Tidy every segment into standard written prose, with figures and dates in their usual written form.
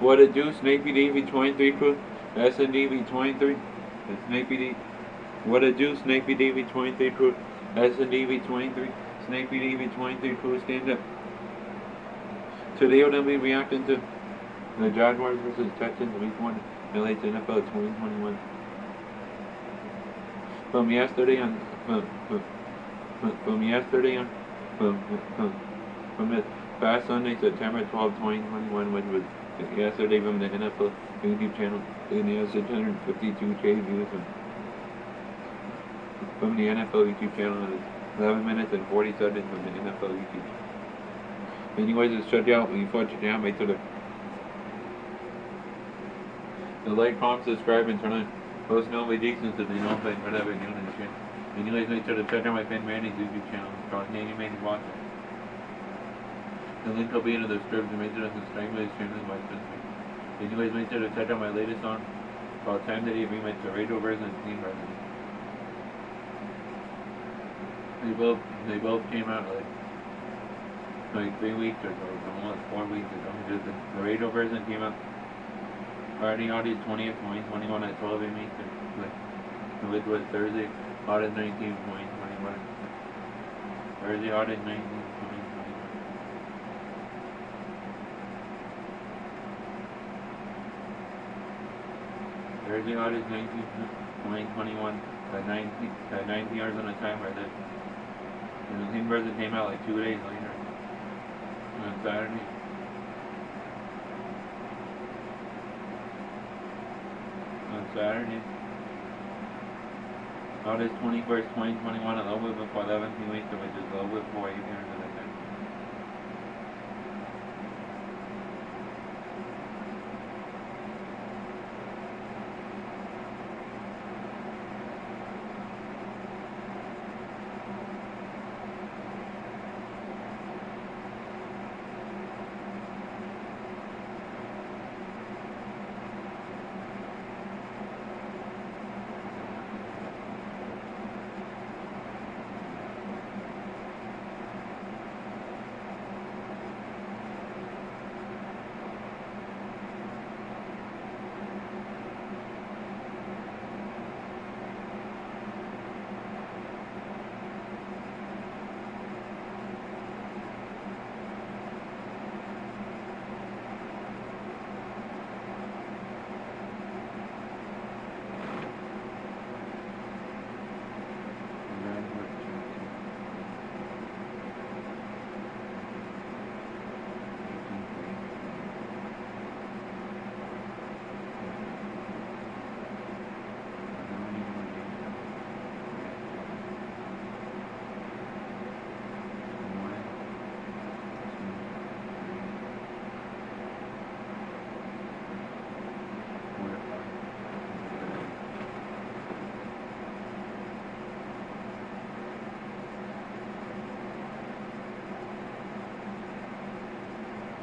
What a juice, Snake Davy 23 crew. SNDV 23. Snake D. What a juice, Snake Davy 23 crew. SNDV 23. Snake Davy 23 crew, stand up. Today we're going to be reacting to the Jaguars versus Texans Week 1 LA NFL 2021. From yesterday on from this past Sunday, September 12, 2021, which was yesterday from the NFL YouTube channel, and it has 652K views from the NFL YouTube channel, and it's 11 minutes and 40 seconds from the NFL YouTube. Anyways, it's check out, before check out, make sure to like, comment, subscribe, and turn on post notifications so they know if I'm whatever doing in the channel. Anyways, make sure to check out my friend Randy's YouTube channel. It's called Candy Man's Watcher. The link will be in the description. Make sure to subscribe to his channel and watch this video. Anyways, make sure to check out my latest song called Time That He Remix, the radio version and team version. They both came out like 3 weeks or so, almost 4 weeks ago. The radio version came out Friday, August 20th, 2021 at 12 a.m. Which was Thursday, August 19th, 2021. Thursday, August 19th, 2021. Thursday, August 19th, 2021 at 19 hours on the timer. And the team version came out like 2 days later on Saturday. August 21st, 2021, a little bit before 11 p.m. which is a little bit before 8 hours of the time.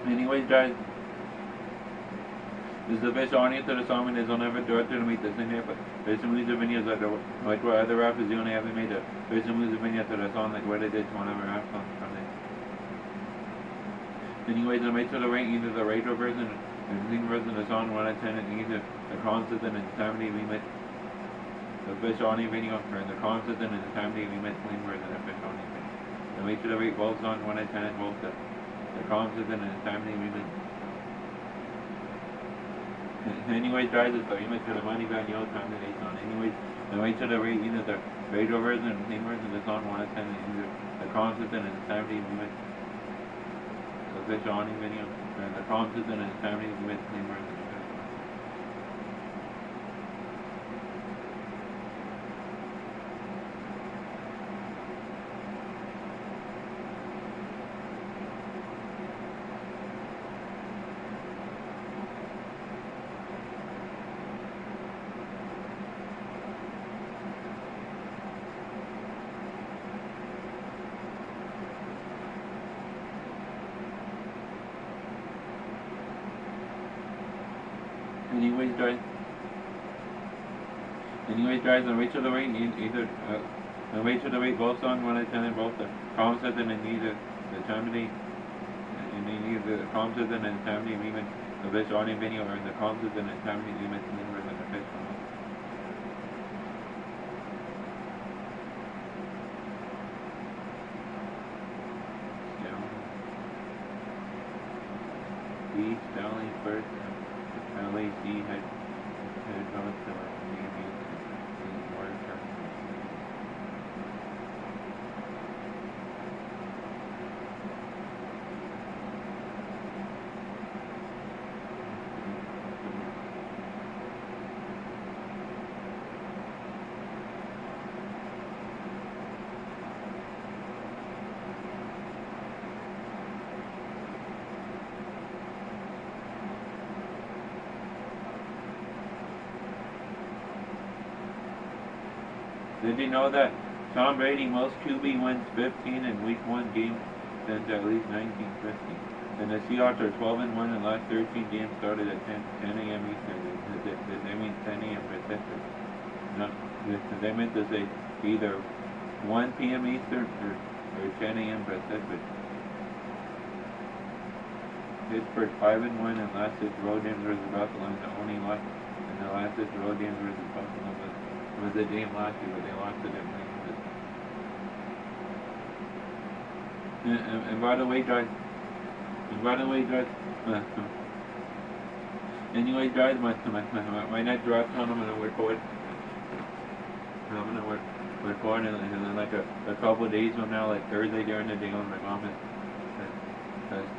Anyways, guys, this is the best audience to the song, and there's no ever director to make this in there, but there's some music videos like what other rappers do, and they haven't made there's some music videos to the song, like what they did to one other rap song from it. Anyways, I made sure to rank either the radio version or the clean version of the song 1 out of 10, and either the concert and the time they remix the fish audio video, or the concert and the time they remix clean version of fish audio video. I made sure to rate both songs 1 out of 10 and both the concert and the time they remix. Anyways, guys, it's very much to the money value all time that it's on. Anyways, I made sure to rate either the radio version or the clean version of the song 1 out of 10, and either the concert and the time they remix the fish audio video, or the concert and the time they remix clean version. Anyways, guys, I'll wait till the rate either. I'll wait till the rate both songs 1 out of 10 and both the concept and then either the time of day and the comms is in and family agreement. The best audio video or the comms is in and family agreement members and the fish from Beach, Valley, first, LAC head coach to Did you know that Tom Brady most QB wins 15 in Week 1 games since at least 1950? And the Seahawks are 12-1 in the last 13 games started at 10 a.m. Eastern. Did they mean 10 a.m. Pacific? No, they meant to say either 1 p.m. Eastern or 10 a.m. Pacific. Pittsburgh 5-1 in the last 6 road games versus Buffalo, and the only loss in the last 6 road games versus Buffalo was the game last year, but they lost it in and by the way, guys, anyway, guys, my next draft hunt, I'm gonna record in like a couple of days from now, like Thursday during the day when my mom has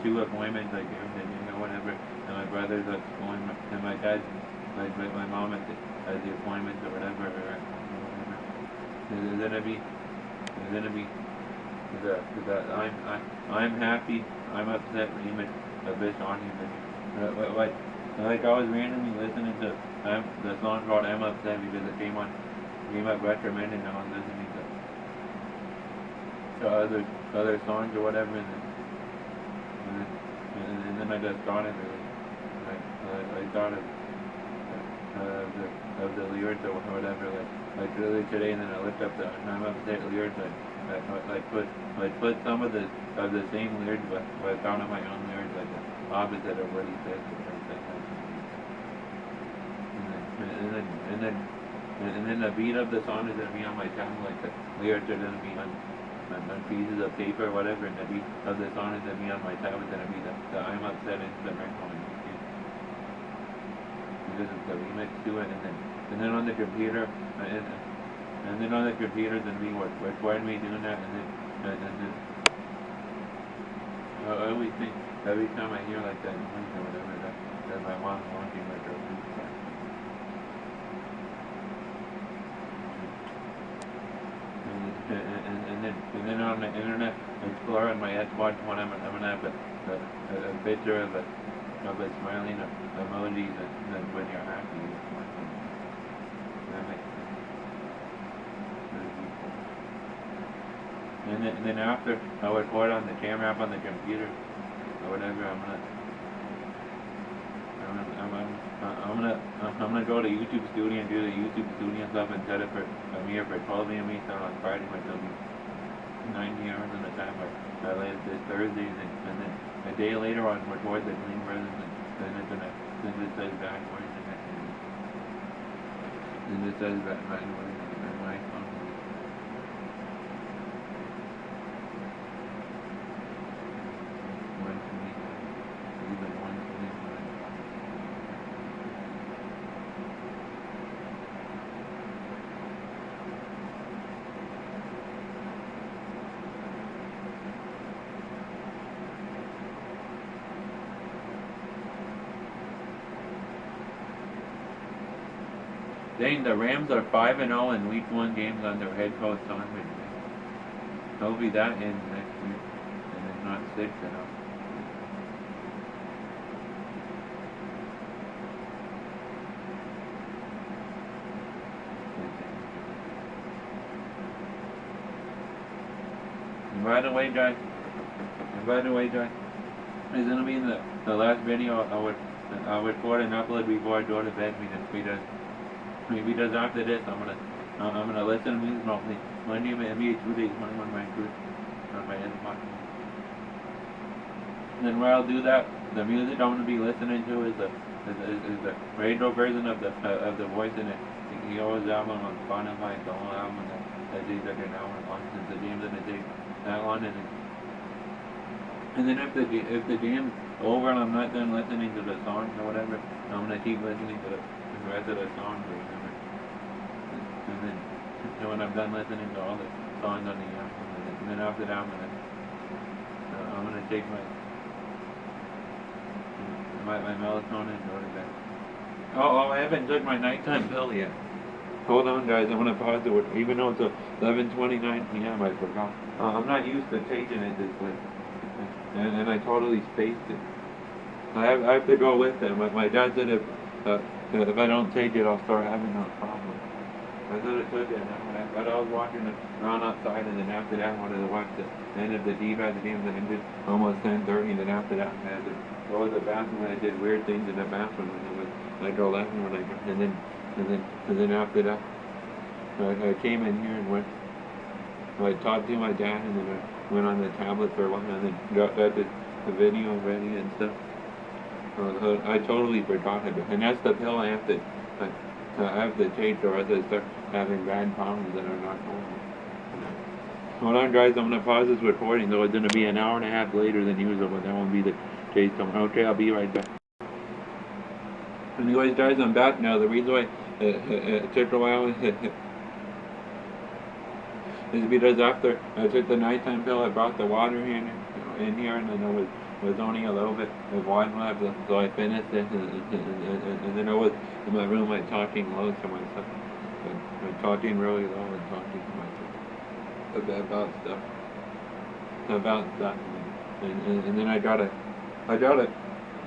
2 appointments, like during the day or whatever, and my brother's at school, and my dad, like my mom has the appointments or whatever. It's gonna be I'm happy, I'm upset, even a bit on you, like I was randomly listening to the song called I'm Upset because it came up recommended, and I was listening to other songs or whatever, and then I just thought of it, I thought of the lyrics or whatever, like really today, and then I looked up the I'm Upset lyrics, put some of the same lyrics, but I found out my own lyrics, like the opposite of what he says, and then the beat of the song is gonna be on my channel, like the lyrics are gonna be on pieces of paper or whatever, and the beat of the song is gonna be on my tab, is gonna be the I'm Upset instrumental on YouTube. This is the remix to it, and then on the computer, and then on the computer, then we record me doing that, and then I always think every time I hear like that noise or whatever, that my mom's walking like a room. And then on the Internet Explorer on my Xbox One, I'm gonna have a picture of a smiling emoji that when you're happy. That makes sense. And then after I record on the camera app on the computer or whatever, I'm gonna go to YouTube Studio and do the YouTube Studio stuff and set it for Premiere for 12 a.m. Eastern on Friday, which will be 90 hours in the time I landed this Thursday, and then a day later on record the Clean Brothers, and then it's gonna, then it says backwards, and it says backwards, and my phone. Dang, the Rams are 5-0 in Week 1 games under head coach Sean McVay. He'll be that in next week, and then not 6-0. And by the way, guys, it's gonna be in the last video I'll record and upload before I go to bed, because after this I'm gonna listen to music normally. Monday, maybe 2 days, 21 my group on my Xbox. then where I'll do that, the music I'm gonna be listening to is the radio version of the voice in it. He always album on Spotify, the whole album that takes like an hour long since the game's gonna take that long, and then if the game's over and I'm not done listening to the songs or whatever, I'm gonna keep listening to the rest of the songs or whatever. And then when I'm done listening to all the songs on the album, and then after that I'm gonna take my melatonin and go to bed. Oh, I haven't took my nighttime pill yet. Hold on, guys. I'm gonna pause it. Even though it's 11:29 p.m., I forgot. I'm not used to taking it this way, and I totally spaced it. I have to go with them. My dad said if I don't take it, I'll start having those problems. I should have took it, but I was walking around outside, and then after that, I wanted to watch the end of the D-bad game that ended almost 10:30. Then after that, I had to go to the bathroom, and I did weird things in the bathroom, and it was like 11 when I got, and then after that, I came in here and went. I talked to my dad, and then I went on the tablet for a while, and then got the video ready and stuff. I totally forgot it, and that's the pill I have to take, or else I start having bad problems that are not normal. Hold on, guys. I'm gonna pause this recording, though it's gonna be an hour and a half later than usual, but that won't be the case. Okay, I'll be right back. Anyways, guys, I'm back now. The reason why it took a while is because after I took the nighttime pill, I brought the water in here, and then it was only a little bit of water left, so I finished it, and then I was in my room, like talking low to myself, talking really low and talking to myself about stuff, and then I got a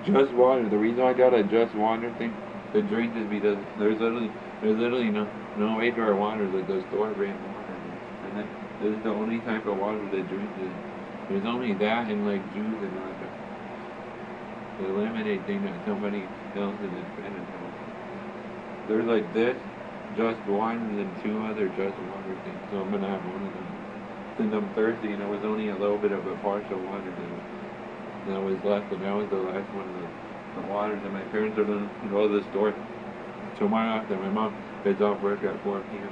just water. The reason I got a just water thing to drink is because there's literally no regular water, like the store brand water, and then this is the only type of water to drink. There's only that and like juice and like the lemonade thing that somebody else is invented. There's like this just water and then two other just water things. So I'm gonna have one of them. Since I'm thirsty and it was only a little bit of a partial water that was left, and that was the last one of the waters. And my parents are gonna go to the store tomorrow after my mom gets off work at 4 p.m.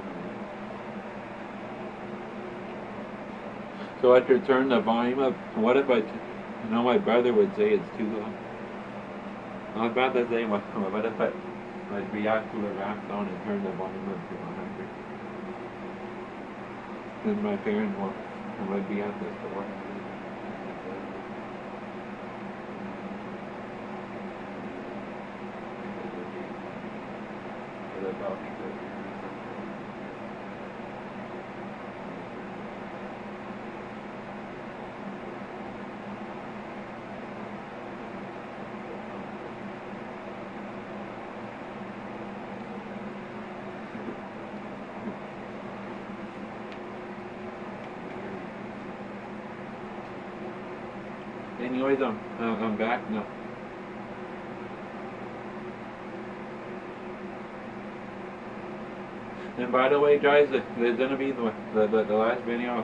So I could turn the volume up. What if my brother would say it's too low. I was about to say, what if I react to a rap song and turn the volume up to 100? Then my parents would be at the store. Anyways, I'm back now. And by the way, guys, there's gonna be the last video.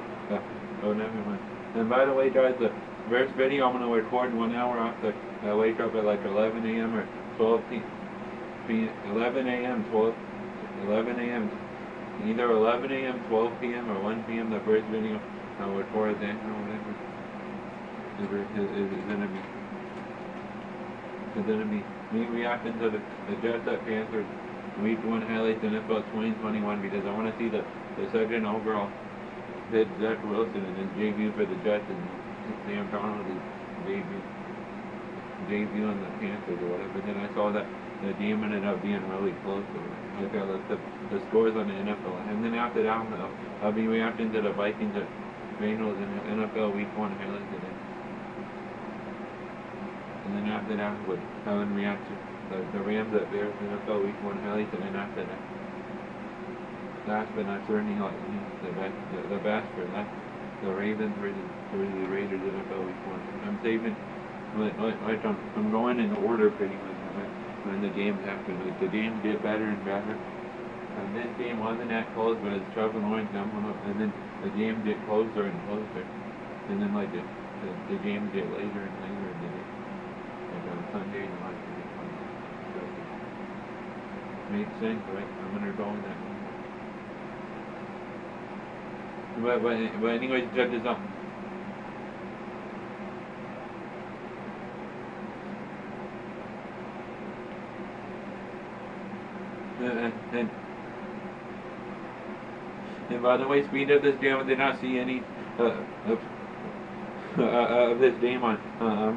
Oh, never mind. And by the way, guys, the first video I'm gonna record 1 hour after I wake up at like 11 a.m. or 12 p.m. 11 a.m. 11 a.m. Either 11 a.m., 12 p.m. or 1 p.m. The first video I'll record then or whatever. Is gonna be me reacting to the Jets at Panthers Week 1 highlights NFL 2021, because I want to see the second overall pick Zach Wilson and his debut for the Jets, and Sam Darnold's debut on the Panthers or whatever. Then I saw that the game ended up being really close to it. Look at the scores on the NFL, and then after that I'll be reacting to the Vikings at Bengals in NFL Week 1 highlights today. And then after that, with Helen reaction, the Rams at Bears NFL Week 1 highlights, and then after that, last but not certainly the best for that, the Ravens versus the Raiders NFL Week 1. I'm saving, I'm going in order pretty much when the games happen. Like the games get better and better. And this game wasn't that close, but it's Trevor Lawrence, and then the games get closer and closer. And then like the games get later and later in the day. Like on Sunday and watch the game on Thursday. Makes sense, right? I'm gonna go with that. But anyways, check this out. And by the way, speed of this game, I did not see any of this game on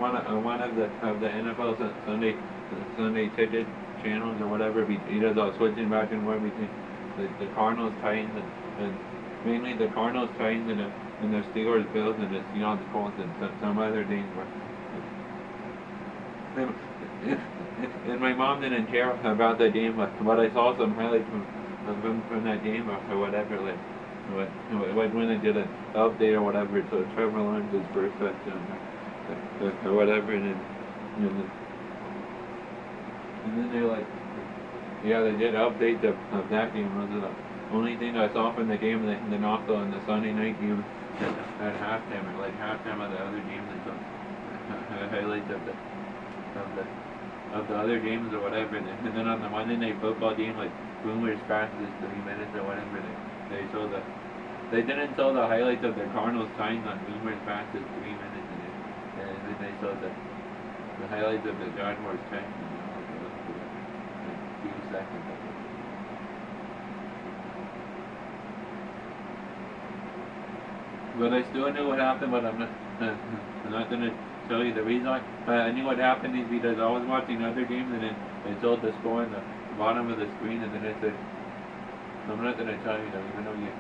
one of the NFL Sunday ticket channels or whatever. He does all switching back and forth between the Cardinals, Titans, and mainly the Cardinals, Titans, and the Steelers, Bills, and the Seahawks, Colts, and some other things. And my mom didn't care about the game, but I saw some highlights from that game or whatever, like when they did an update or whatever, so Trevor learned his first touchdown or whatever, and then they they did update of that game. Those are the only thing I saw from the game, and then also in the Sunday night game at halftime, or like halftime of the other games, and some highlights of the other games or whatever, and then on the Monday Night Football game, like Boomer's fastest 3 minutes or whatever, they show they didn't show the highlights of the Cardinals Titans on Boomer's fastest 3 minutes, and then they showed the highlights of the Jaguars Texans, like a few seconds. But I still knew what happened, but I'm not gonna tell you the reason why. I knew what happened is because I was watching other games, and then they showed the score in the bottom of the screen, and then it said, I'm not gonna tell you that, even though you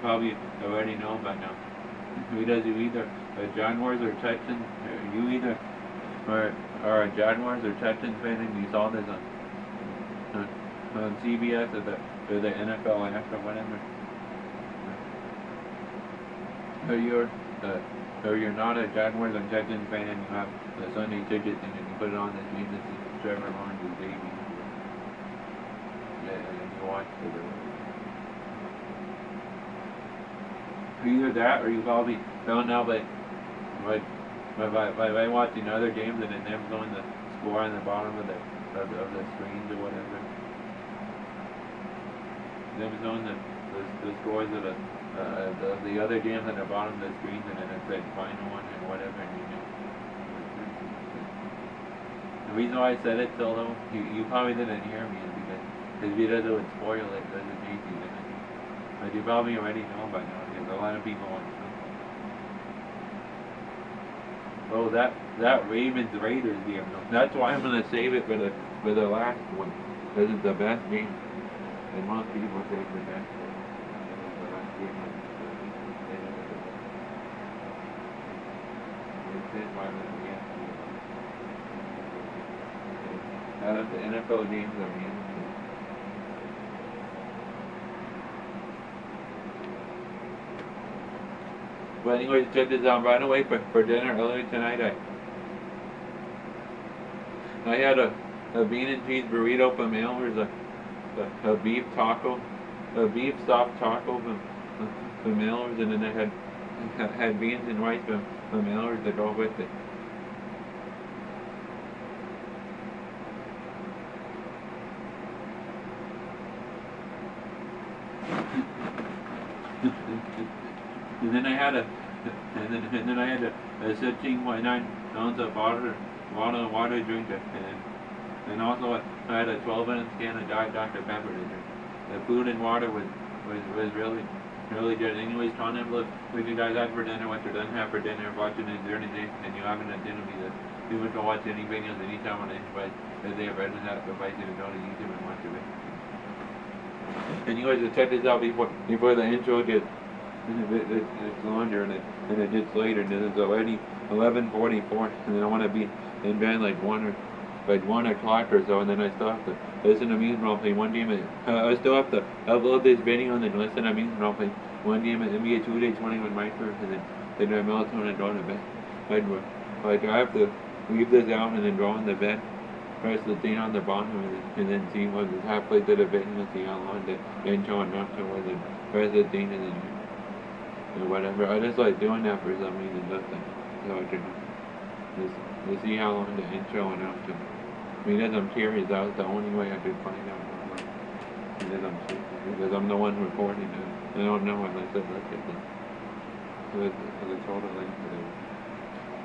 probably already know by now. Because you either a Jaguars or Texans, or you either are a Jaguars or Texans fan, and you saw this on CBS or the NFL app or whatever. Or you're not a Jaguars or Texans fan, and you have the Sunday ticket thing, and you put it on this game to see Trevor Lawrence's baby. Yeah, and you watch either that, or you probably found out by watching other games, and then them showing the score on the bottom of the screens or whatever. Them showing the scores of the other games at the bottom of the screen, and then it said final one and whatever, and you know. The reason why I said it so low, you probably didn't hear me, is because it would spoil it, because it's easy, but you probably already know by now, because a lot of people want to know. Oh, that Ravens Raiders game, that's why I'm gonna save it for the last one, because it's the best game, and most people say it's the best one. The NFL games are meaningful. But anyways, check this out. Right away for dinner earlier tonight, I had a bean and cheese burrito from Elmer's, a beef taco, a beef soft taco from Elmer's, and then I had beans and rice from Elmer's to go with it. And then I had a 16.9 ounce of water drink, and also I had a 12-ounce can of Diet Dr. Pepper to drink. The food and water was really good. Anyways, comment below what you guys had for dinner, what you didn't have for dinner, watching this during the day, and you haven't had dinner because people can watch any videos anytime on any device that they have read in that device, you can go to YouTube and watch it. Anyways, check this out before the intro gets it's longer and it gets later, and it's already 11:44, and then I want to be in bed like 1 o'clock or so, and then I still have to listen to music role play one game. I still have to upload this video and then listen to music role play one game at NBA 2K20 with my first, and then I melatonin and go to bed. Like I have to leave this out and then go in the bed, press the thing on the bottom, and then see what is halfway to the video and see how long the intro and outro was, and press the thing, and then or whatever. I just like doing that for some reason. So I can just see how long the intro and outro. Because I'm curious, that was the only way I could find out. Because I'm the one recording it. I don't know unless I look at the total length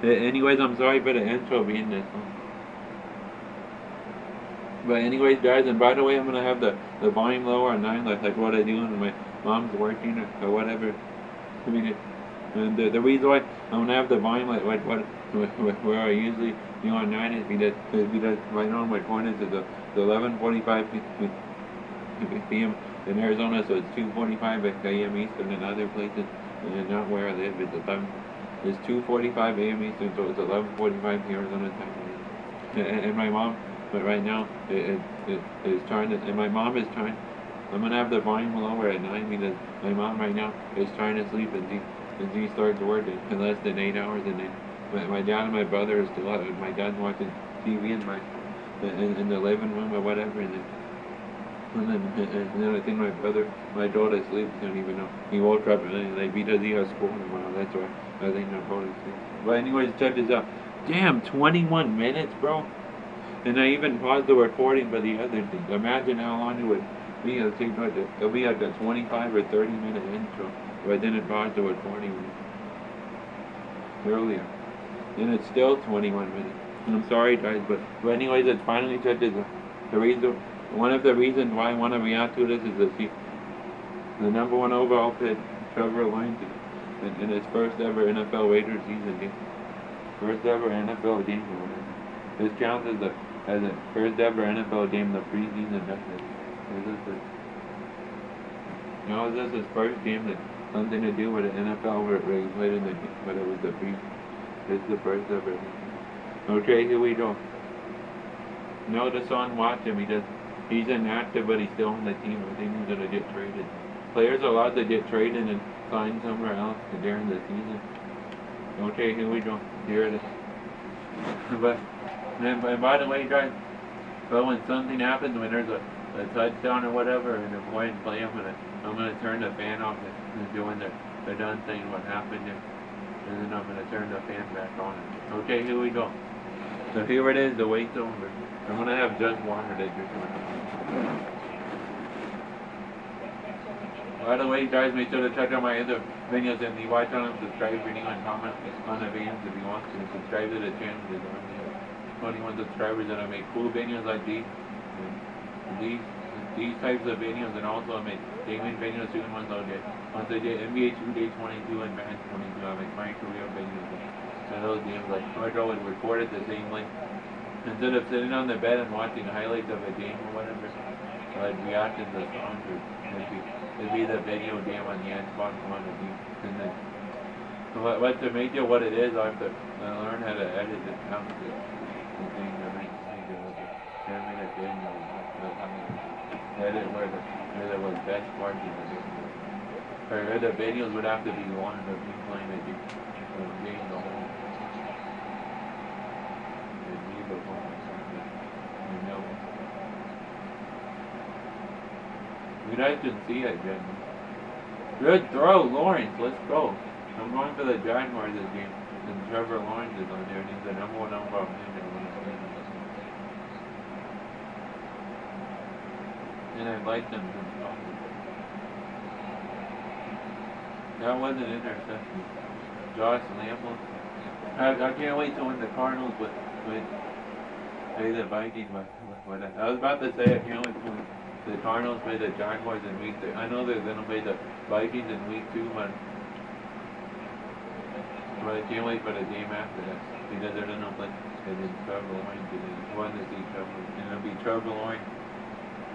of it. Anyways, I'm sorry for the intro being this long. But anyways, guys, and by the way, I'm gonna have the volume lower on 9, like what I do when my mom's working or whatever. I mean, and the reason why I'm gonna have the volume like what where I usually do on 9 is because right now my point is the 11:45 p.m. in Arizona, so it's 2:45 a.m. Eastern in other places, and not where I live. It's 2:45 a.m. Eastern, so it's 11:45 Arizona time. And my mom, but right now it is trying to, and my mom is trying. I'm gonna have the volume lower at 9 because my mom right now is trying to sleep and she starts to work in less than 8 hours, and then my dad and my brother are still up. My dad's watching TV in the living room or whatever, and then I think my daughter sleeps. I don't even know. He woke up and like because he has school tomorrow. That's why I think my daughter sleeps. But anyways, check this out. Damn, 21 minutes, bro. And I even paused the recording for the other thing. Imagine how long it would be. It'll be like a 25 or 30-minute intro if I didn't pause the recording earlier. And it's still 21 minutes. And I'm sorry, guys, but anyways, it's finally checked this out. One of the reasons why I want to react to this is to see the #1 overall pick, Trevor Lawrence, in his first ever NFL Raiders season game. First ever NFL game. This counts as the first ever NFL game, the preseason. Is this his first game that something to do with the NFL where he played in the game, but it was the pre. This is the first ever. Okay, here we go. No, the son watch him. He's inactive, but he's still on the team. I think he's gonna get traded. Players are allowed to get traded and sign somewhere else during the season. Okay, here we go. Here it is. And by the way, guys, but when something happens, when there's a touchdown or whatever, and they're going to play, I'm gonna turn the fan off and doing the done thing what happened, and then I'm gonna turn the fan back on. Okay, here we go. So here it is. The wait's over. I'm gonna have just water to drink. By the way, guys, make sure to check out my other videos. If you watch on them, subscribe, video, and comment on the videos if you want to. Subscribe to the channel. There's only 21 subscribers, and I make cool videos like these. These types of videos, and also I make gaming videos too. Once I get NBA 2K22 and Madden 22, I make my career videos. And those games, like I go and record it the same way. Instead of sitting on the bed and watching highlights of a game or whatever, I'd react to the songs, or it'd be the video game on the Xbox One. And then, but to make it what it is, I have to learn how to edit it out. The thing to make it like a 10-minute video. Edit where there was best parts of the video. Or the videos would have to be one of me playing the game the whole. You guys can see it, Jen. Good throw, Lawrence. Let's go. I'm going for the Jaguars this game. And Trevor Lawrence is on there. And he's the #1 overall pick. And I like them. That was an interception. Josh Lamble. I can't wait to win the Cardinals with play the Vikings. I was about to say I can't wait to win. The Cardinals play the Jaguars in week 3. I know they're going to play the Vikings in week 2, but I can't wait for the game after that because they're going to play against Trevor Lawrence. I want to see Trevor. And it'll be Trevor Lawrence,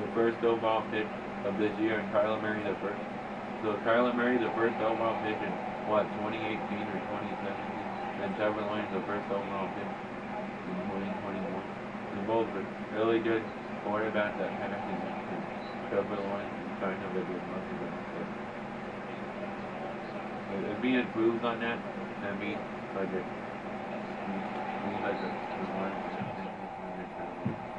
the first overall pick of this year, and Kyler Murray the first. So Kyler Murray the first overall pick in 2018 or 2017, and Trevor Lawrence the first overall pick in 2021. And both are really good quarterback that passing and Trevor Lawrence is kind of a good running back. If he improves on that, that'd be like a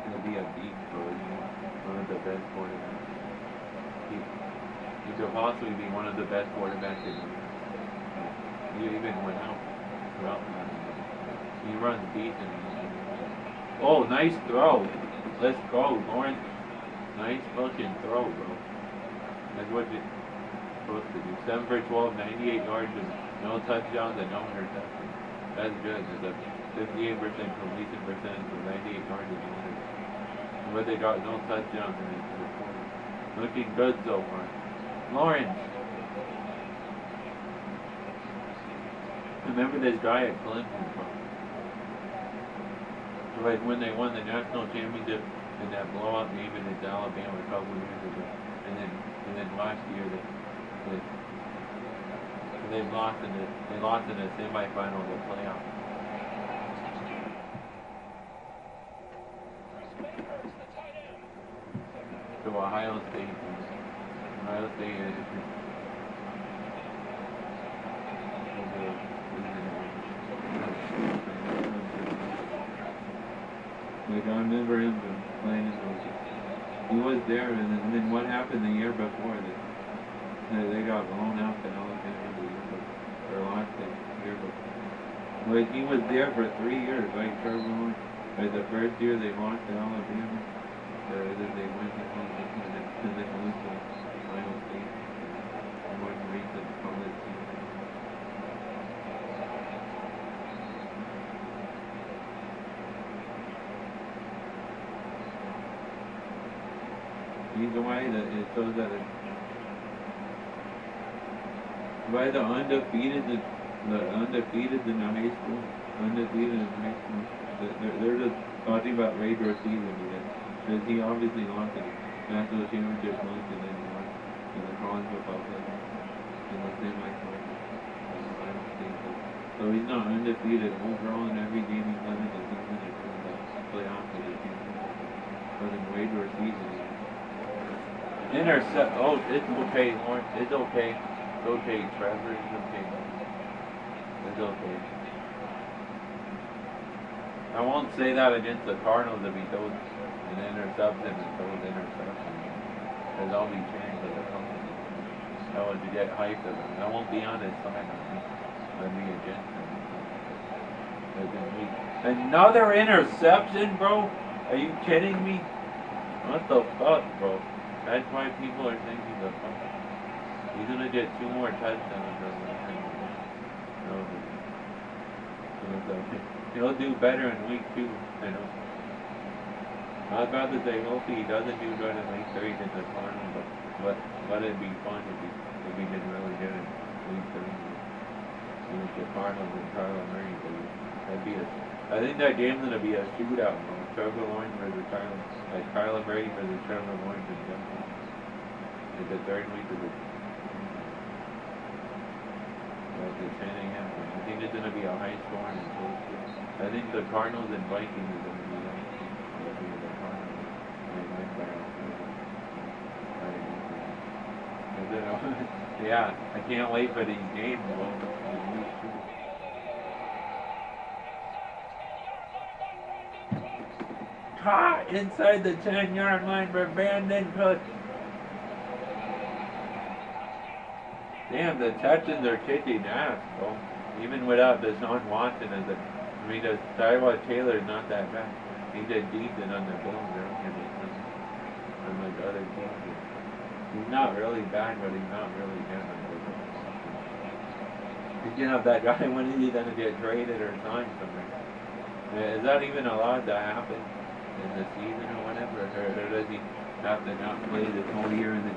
it'll be a beat for one of the best quarterbacks. He could possibly be one of the best quarterbacks in the league. He even went out throughout that. He runs decent. Oh, nice throw. Let's go, Lawrence. Nice fucking throw, bro. That's what you're supposed to do. 7 for 12, 98 yards, and no touchdowns and no interceptions. That's good. There's a 58% completion percentage with 98 yards and no interceptions. But they got no touchdowns in the quarter. Looking good so far. Lawrence. Remember this guy at Clemson, bro. Like when they won the national championship in that blowout game against Alabama a couple years ago, and then last year they lost in the semifinal of the playoff. To Ohio State. Ohio State is like I remember him playing in those. He was there, and then what happened the year before that? They got blown out to Alabama the year before, or lost the year before. Like he was there for 3 years, like Trevor. Like the first year they lost to Alabama, then they went to Alabama, and then lose to Ohio State. And one recent college team. Either way, that it shows that by the undefeated in the high school, they're just talking about regular season because he obviously lost the national championship once and then he lost to the college football player in the semifinal. So he's not undefeated overall in every game he's done in the season until the playoffs of the championship. But in regular season. Intercept. Oh, it's okay, Lawrence. It's okay. It's okay, Trevor. It's okay. It's okay. I won't say that against the Cardinals if he throws an interception and throws interceptions. Because I'll be cheering for the company. I would get hyped of him. I won't be on his side. I'd be against him. Another interception, bro? Are you kidding me? What the fuck, bro? That's why people are thinking the fuck. He's gonna get 2 more touchdowns or whatever. He'll do better in week 2. I know. I was about to say hopefully he doesn't do good in week 3 against the Cardinals, but it'd be fun if he did really good in week 3 against the Cardinals and Kyler Murray. I think that game's gonna be a shootout, bro. Trevor Lawrence versus Kyler Murray versus Trevor Lawrence and Denver. It's the 3rd week of the 10 a.m. I think it's gonna be a high score and close game. I think the Cardinals and Vikings is gonna be the Cardinals. They win by yeah, I can't wait for these games, bro. Caught inside the 10-yard line for Brandon Cook. Damn, the Texans are kicking ass, bro. Even without Deshaun Watson as Tyrod Taylor's not that bad. He did decent on the Bills. Unlike other teams. He's not really bad, but he's not really good. Speaking of that guy, when is he gonna get traded or signed somewhere? Is that even allowed to happen in the season or whatever? Or does he have to not play the whole year and then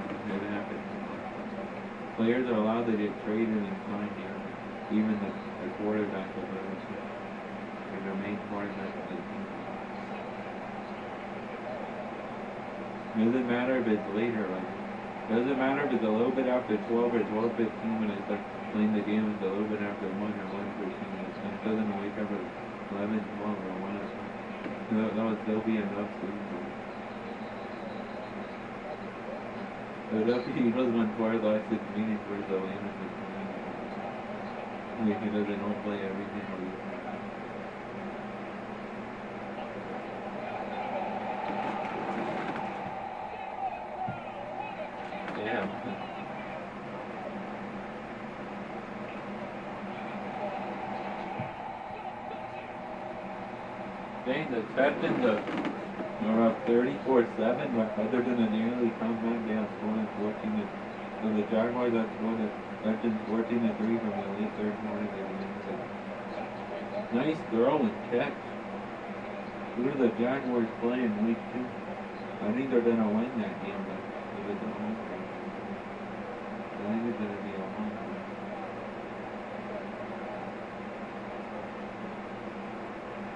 have to? Players are allowed to get traded and signed here, even the quarterback of the main quarterback of the team. Doesn't matter if it's later, doesn't matter if it's a little bit after 12 or 12:15 when they start playing the game. It's a little bit after 1 or 1:15. It doesn't wake up at 11, 12 or 1 or something. That would still be enough sleep. The Eagles won 4 of the last 6 meetings versus the Lions. Because they don't play every single week. Damn. The Texans are up 34-7, but other than a nearly comeback, they have scored 14. So the Jaguars have scored the Texans 14-3 from the late third quarter. Nice throw and catch. Who do the Jaguars play in week 2? I think they're gonna win that game, but if it's a home game, I think it's gonna be a home game.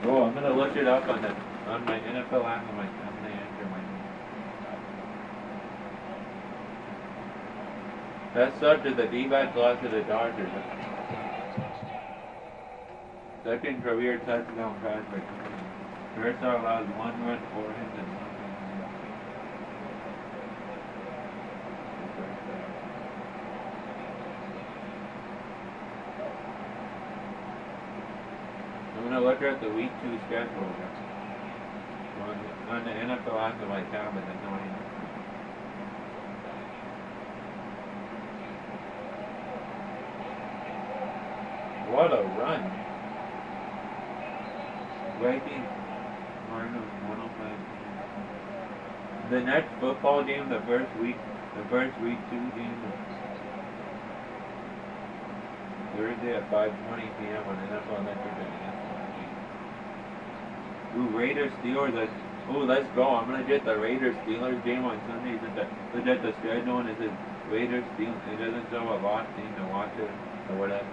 Oh, I'm gonna look it up on my NFL app. I'm gonna enter my name. That sucked that the D-backs lost to the Dodgers. Second career touchdown pass by Trevor allows 1 run for him and I'm gonna look at the week 2 schedule on the NFL app of my tablet. I know what a run! Vikings, Cardinals, 105. The next football game, the first week 2 game, Thursday at 5:20 p.m. on NFL Network. Ooh, Raiders Steelers. Let's go! I'm gonna get the Raiders Steelers game on Sunday. Look at the schedule and it says Raiders Steelers. It doesn't show a lot thing to watch it or whatever.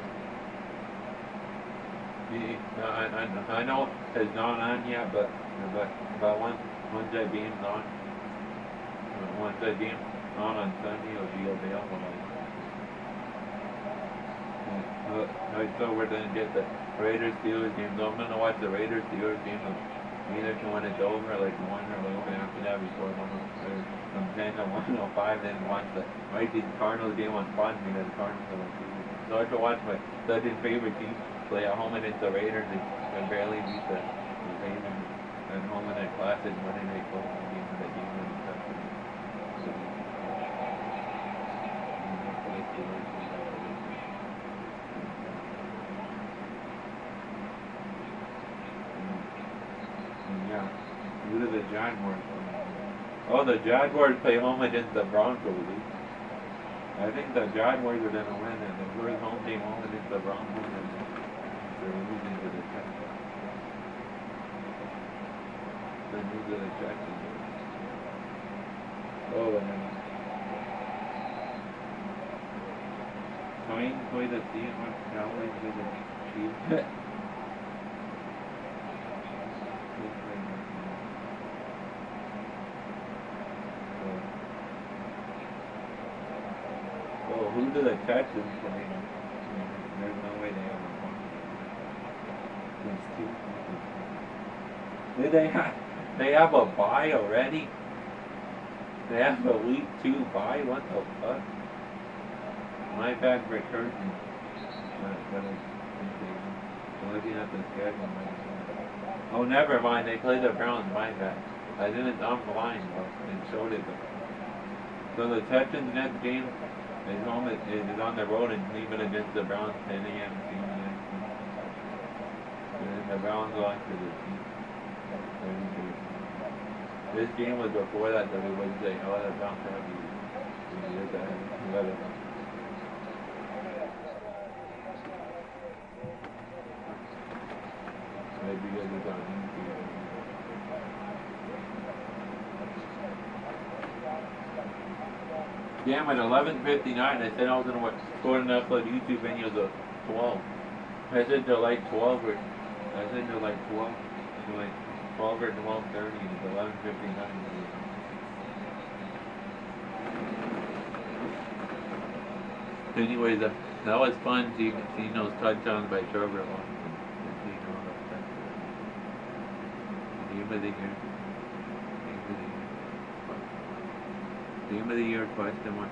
I know it's not on yet, but once that game's on, on Sunday, it'll be available. So we're gonna get the Raiders Steelers game. So I'm gonna watch the Raiders Steelers game either to when it's over, like 1 or a little bit after that before 1 or from 10 to 1:05. Then watch the Vikings Cardinals game on Fox because the Cardinals are like. So I can watch my second favorite team play at home against the Raiders and barely beat the Ravens at home in that classic Monday Night Football game for the game winning touchdown. Yeah, who do the Jaguars play? Oh, the Jaguars play home against the Broncos. I think the Jaguars are going to win, and the first home team home against the Broncos, and they're losing to the Texans. They're losing to the Texans. Oh, and then Titans play the Seahawks, Cowboys play the Chiefs. Who do the Texans play? There's no way they ever won. They have a bye already? They have a week 2 bye? What the fuck? My bad for cursing. I'm looking at the schedule. Oh, never mind. They play the Browns. My bad. I'm blind, but it showed it. So the Texans next game is on the road in Cleveland against the Browns, 10 a.m. And the Browns lost to the Chiefs. This game was before that, so we would say, oh, the Browns have you. You did that. Maybe you guys are on YouTube. Damn, at 11:59, I said I was going to go and upload YouTube videos of 12. I said to like 12 or, I said to like 12, to like 12 or 12:30, it's 11:59. Anyways, that was fun seeing those touchdowns by Trevor. Game of the year. Game of the year question mark.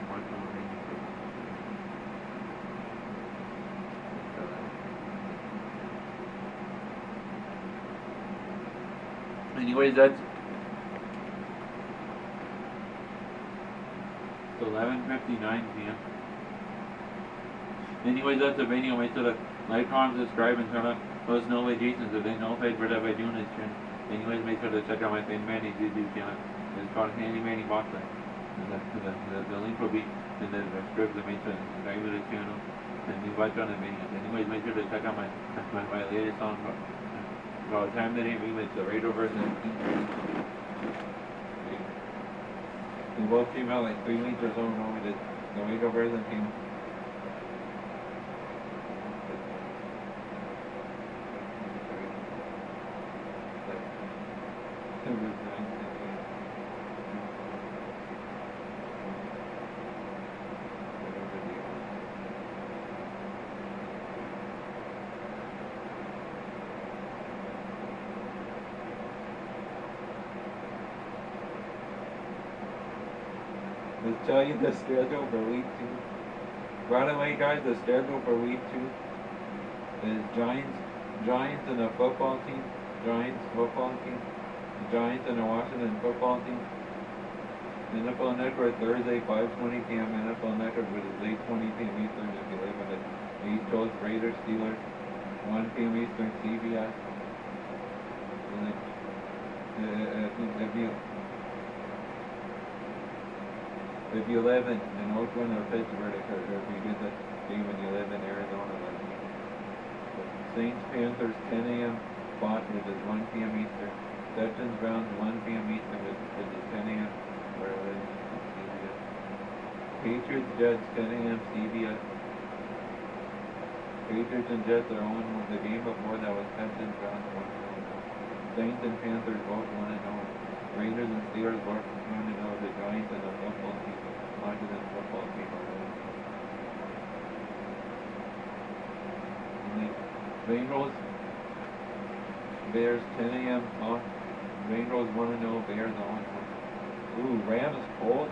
Anyways, that's 11:59 p.m. Anyways, that's the video. Make sure to like, comment, subscribe, and turn on those notifications so they know if I doing this shit. Anyways, make sure to check out my thing, Manny YouTube channel. It's called Handy Manny Boxing. The link will be in the description. Make sure to subscribe to the channel and you watch on the videos. Anyways, make sure to check out my latest song called Time That Ain't Remix, the radio version. They both came out like 3 weeks or so ago. The radio version came. Let's tell you the schedule for week 2. By the way, guys, the schedule for week 2 is Giants and a football team, Giants football team, Giants and a Washington football team. NFL Network Thursday 5:20 p.m. NFL Network with 8:20 p.m. Eastern if you live in the East Coast. Raiders Steelers 1 p.m. Eastern CBS. And if you live in Oakland or Pittsburgh, or if you get the game when you live in Arizona, like Saints Panthers 10 a.m. Fox, which is 1 p.m. Eastern. Texans Browns 1 p.m. Eastern, which is 10 a.m. where it is CBS. Patriots Jets 10 a.m. CBS. Patriots and Jets are on the game before that was Texans Browns 1-0. Saints and Panthers both 1-0. Raiders and Steelers both 1-0. The Giants and the football team. Washington football team already. And the Bengals, Bears 10 a.m. off. Bengals 1-0. Bears on. Ooh, Rams Colts.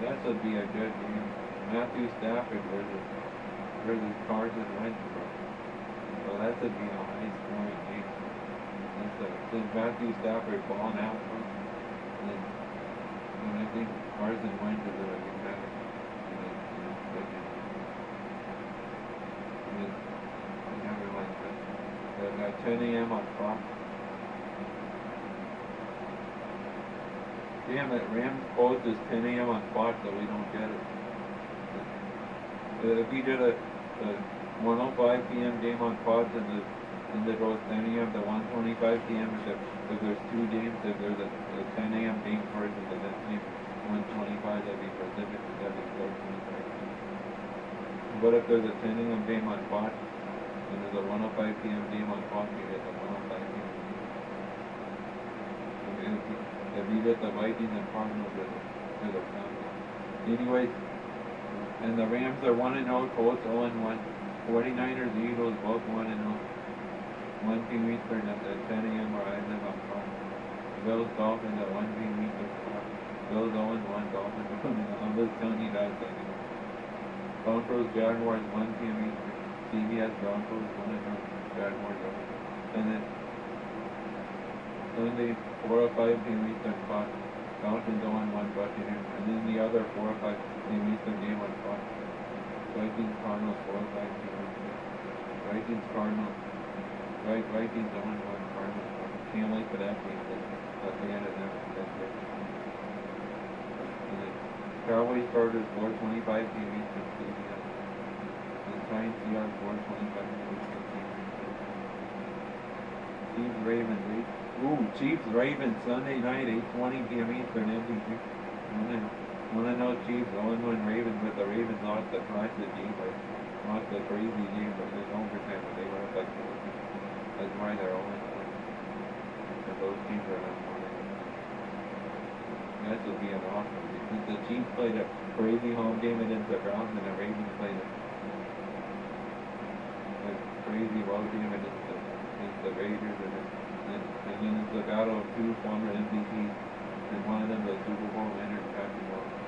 That should be a good game. Matthew Stafford versus Carson Wentz. So that should be a high scoring game. Since Matthew Stafford balling out from, and I think Carson Wentz is going to be better. Never like that. At 10 a.m. on Fox. Damn it, Rams Colts is 10 a.m. on Fox, so we don't get it. If we did a 1:05 p.m. game on Fox and it goes 10 a.m. to 1:25 p.m. If there's 2 games, if there's a 10 a.m. game first and then 1:25, that'd be Pacific, that'd be 4:25. But if there's a 10 a.m. game on Fox and there's a 1:05 p.m. game on Fox, you get the 1:05 p.m. If you get the Vikings and Cardinals, there's a count. Anyways, and the Rams are 1-0, Colts 0-1. 49ers, Eagles both 1-0. 1 p.m. Eastern at 10 a.m. where I live on Fox. Bills Dolphins at 1 p.m. Eastern. Bills 0-1, Dolphins 1-0. I'm just telling you guys that. Broncos, Jaguars 1 p.m. Eastern. CBS Broncos 1-0. Jaguars 0. And then Sunday 4:05 p.m. Eastern Fox. Falcons 0-1 Buccaneers. And then the other 4:05 p.m. Eastern game on Fox. Vikings Cardinals 4:05 p.m. Vikings Cardinals. Vikings 0-1 Cardinals. Can't wait for that game. That's the end of that. That's it. And then Cowboys Chargers 4:25 p.m. Eastern CBS. And Giants Seahawks 4:25 p.m. Eastern CBS. Chiefs Ravens 8. Ooh, Chiefs Ravens Sunday night 8:20 p.m. Eastern NBC. Want to know Chiefs 0-1 Ravens, but the Ravens lost the game, but lost the crazy game, but in overtime, but they were up like 4. That's why they're 0-1. And those teams are not 1. That will be an awesome game. Since the Chiefs played a crazy home game against the Browns, and the Ravens played a crazy road game against the Raiders, and then it's a battle of 2 former MVPs, and one of them the Super Bowl winner, Patrick Mahomes,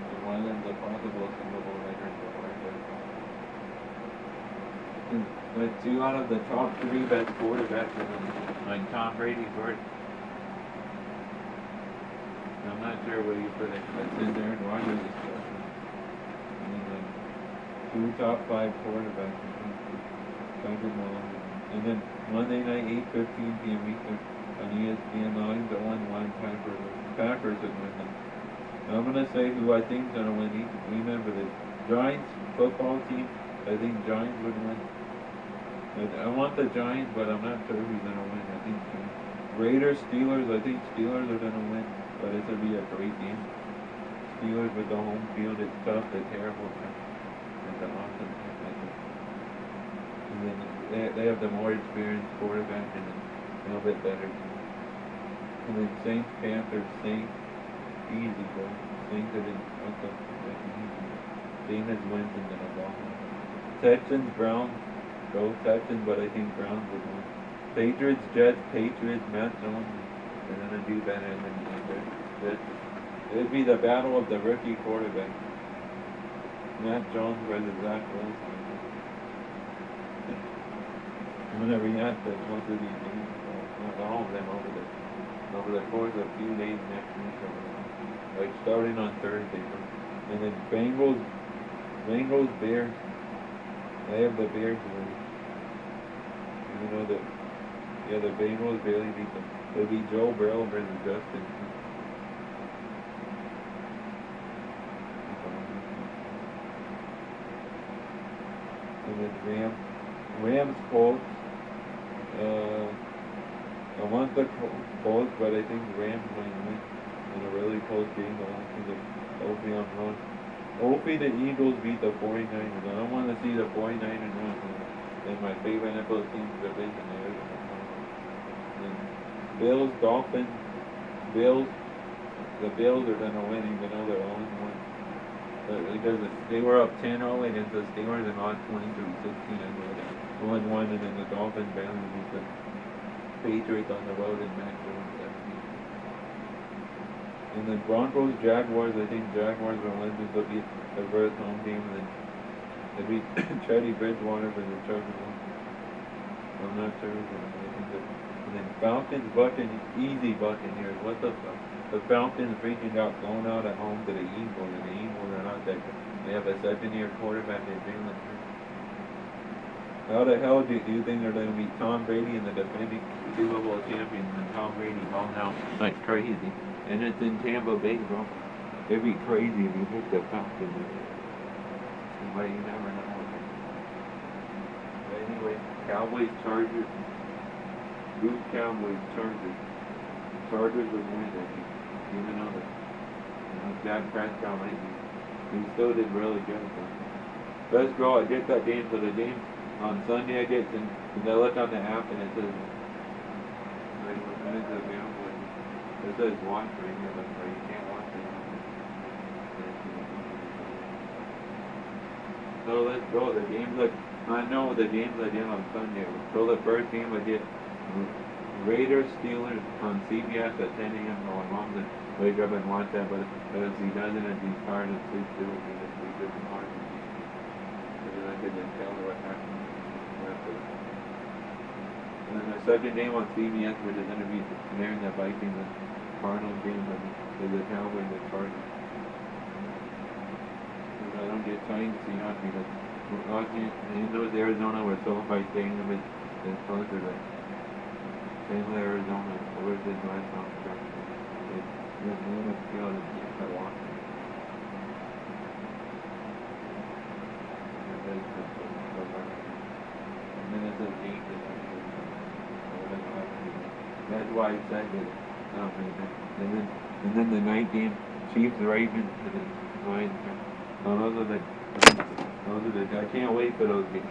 and one of them the possible Super Bowl winner, but 2 out of the top 3 best quarterbacks in the league, like Tom Brady, Gordon. I'm not sure what you put it, but it's in there and Rodgers is special. And then 2 top 5 quarterbacks, Patrick Mahomes. And then Monday night, 8:15 p.m. Eastern on ESPN. Lions at 1-1 time for the Packers would win them. I'm gonna say who I think's gonna win each agreement for the Giants football team. I think Giants would win. I want the Giants, but I'm not sure who's gonna win. I think Raiders, Steelers. I think Steelers are gonna win, but it's gonna be a great game. Steelers with the home field. It's tough. They're terrible. And the offense. And then they have the more experienced quarterback and a little bit better team. And then Saints, Panthers, Saints. Easy, bro. Saints are in. What's up? Easy. Jameis Winston and a ball. Texans, Browns. Go Texans, but I think Browns would win. Patriots, Jets, Matt Jones. They're gonna do better than the Jets. It'd be the battle of the rookie quarterback. Matt Jones versus Zach Wilson. I'm gonna react to most of these games, not all of them over the course of a few days next week or whatever. Like starting on Thursday. And then Bengals, Bears. I have the Bears winning. You know that, yeah, the Bengals barely beat them. It'll be Joe Burrow versus Justin. And then Rams, Colts. I want the Colts, but I think Rams might win in a really close game. Hopefully I'm wrong. Hopefully the Eagles beat the 49ers. I don't want to see the 49ers win. And my favorite NFL team division there. And Bills, Dolphins, Bills. The Bills are gonna win even though they're 0-1. Because they were up 10-0 against the Steelers and lost 23-16 and 1-1, and then the Dolphins barely beat the Patriots on the road in Mac Jones 17. And then Broncos, Jaguars. I think Jaguars will win. This will be the first home game, and then it'll be Teddy Bridgewater for the Trevor. I'm not sure. And then Falcons, easy Buccaneers. What the fuck? The Falcons freaking got blown out at home to the Eagles, and the Eagles are not that good. They have a second-year quarterback in Jalen Hurts. How the hell do you think they're going to beat Tom Brady and the defending Super Bowl champions and Tom Brady balling out like crazy? And it's in Tampa Bay, bro. It'd be crazy if you pick the Falcons. But you never know. But anyway, Cowboys, Chargers. Who's Cowboys, Chargers? Chargers would win, I think. Even though Dak Prescott might be. He still did really good. Best girl, I get that game. So the game on Sunday I get, and I look on the app and it says, like, what minutes available? It says watch right here, but you can't watch it. So let's go. The games I know the games I did on Sunday. So the first game I did Raiders, Steelers on CBS at 10 a.m. So my mom would wake up and watch that, but as he doesn't, and he's tired of sleep too, he just sleeps in the morning. And then I could just tell her what happened. And then the second game on CBS, which is going to be there in the Vikings and Cardinals game, is the Cowboys and the Chargers. I don't get time to see that because in those Arizona were so by staying a bit closer to Chandler, Arizona, where's the North South Track? It's in the field and I walk. And then it's a game that's why I said that. And then the night game, Chiefs, Ravens, and the Lions. So those are the I can't wait for those games.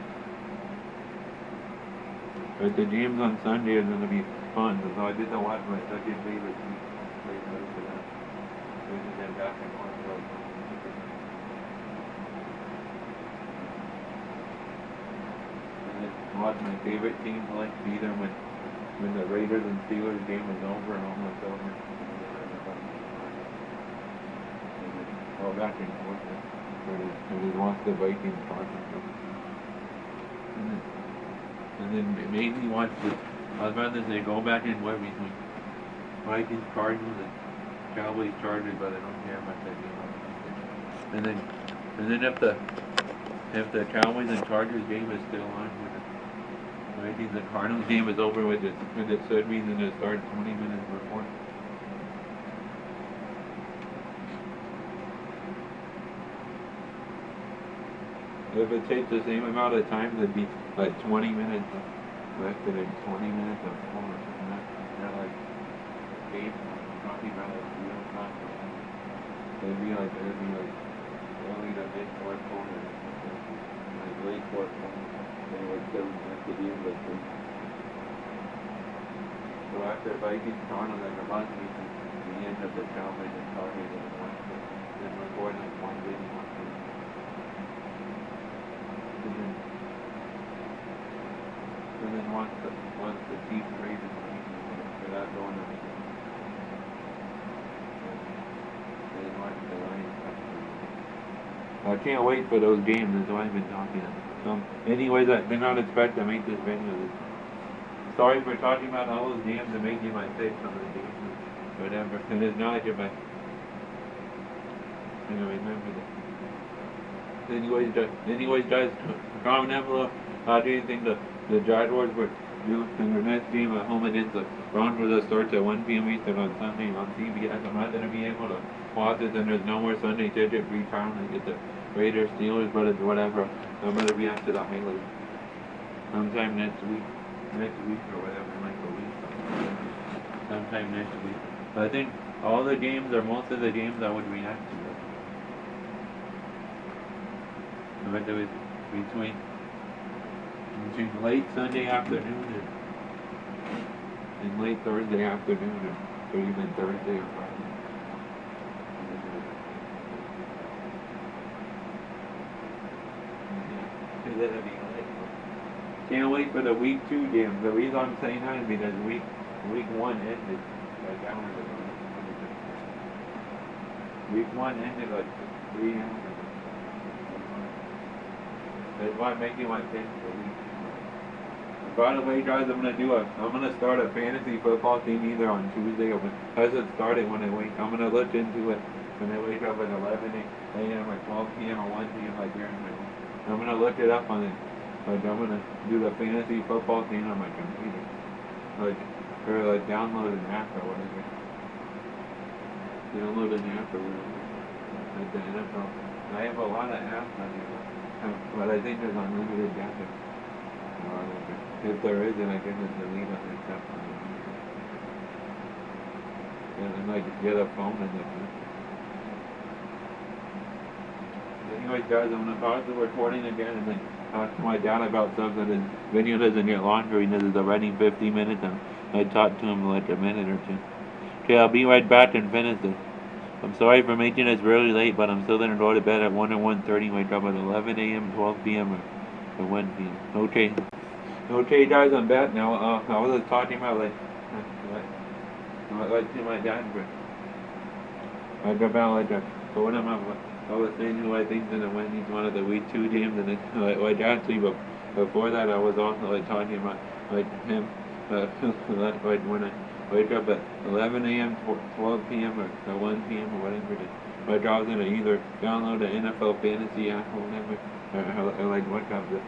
But the games on Sunday are going to be fun. So I did not watch my second favorite team play for that. And then back and forth. And then watch my favorite team play, beat them when the Raiders and Steelers game was over and almost over. Or back and forth. And we watched the Vikings Cardinals. And then mainly watch I was about to say go back and watch between Vikings Cardinals and Cowboys Chargers, but I don't care about that game. And then if the Cowboys and Chargers game is still on, I think the Cardinals game is over with it should be going to start 20 minutes before. If it takes the same amount of time, it'd be like 20 minutes left and then 20 minutes of form or something. They're like game talking about like real time. It'd be like early to mid fourth quarter. Like late fourth quarter. They would still have to deal with it. So after Vikings Cardinals like a month, we can the end of the Cowboys and Cardinals and one then record like one video. And then once the Chiefs Ravens they're not going on. Then watch the Lions. I can't wait for those games. That's why I've been talking. Anyways, I did not expect to make this video. Sorry for talking about all those games and making my picks on the games or whatever. And it's not like if I remember that. Anyways, guys, comment down below. How do you think the Jaguars were doing in their next game at home against the Broncos that starts at 1 p.m. Eastern on Sunday on CBS? I'm not going to be able to watch it, and there's no more Sunday ticket free time to get the Raiders, Steelers, but it's whatever. I'm going to react to the highlights sometime next week or whatever, like a week. Sometime next week. But I think all the games or most of the games I would react to. But there was between late Sunday afternoon and late Thursday afternoon or even Thursday or Friday. Can't wait for the week 2 games. The reason I'm saying that is because week 1 ended like hours ago. Week 1 ended like 3 hours ago. That's why I'm making my pick for week 2. By the way, guys, I'm gonna start a fantasy football team either on Tuesday or I should start it when I wake. I'm gonna look into it when I wake up at 11 a.m. or 12 p.m. or 1 p.m. like during my. I'm gonna look it up on it. Like I'm gonna do the fantasy football thing on my computer. Or download an app or whatever. Download an app or whatever. Like the NFL. I have a lot of apps on here. But I think there's unlimited data. If there isn't, I can just delete other stuff. And then get a phone and everything. Anyways, guys, I'm gonna pause the recording again and then talk to my dad about stuff that his video doesn't get longer. He is already 50 minutes, and I talked to him like a minute or two. Okay, I'll be right back and finish this. I'm sorry for making this really late, but I'm still gonna go to bed at 1 or 1:30. Wake up at 11 a.m., 12 p.m. or 1 p.m. Okay, guys, I'm back now. I was just talking about to my dad, about told him I was saying who I think is gonna win each one of the week 2 games, and then actually, but before that I was also talking about him when I wake up at 11 a.m., 12 p.m. or 1 p.m. or whatever it is. I was gonna either download the NFL fantasy app or whatever, or look up the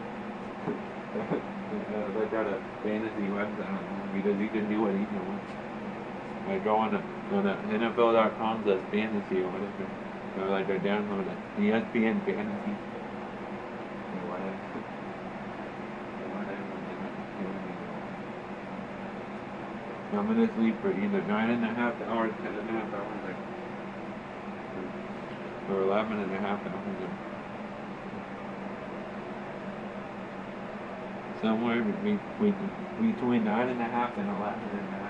look at a fantasy website because you can do it either way. Go on NFL.com says fantasy or whatever. Or I download it. ESPN fantasy. Or whatever. I'm gonna sleep for either 9.5 hours, 10.5 hours, or 11.5 hours. Somewhere between 9.5 and 11.5.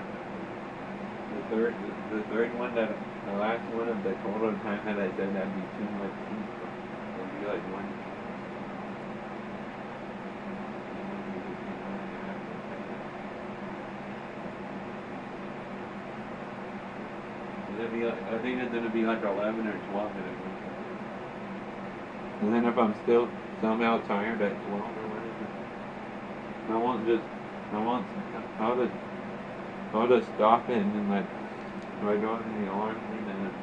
The third one the last one of the total time that I said that'd be too much. It'd be like 1. I think it's gonna be like 11 or 12 minutes. And then if I'm still somehow tired at 12 or whatever, I'll just stop it and then go in the alarm thing and then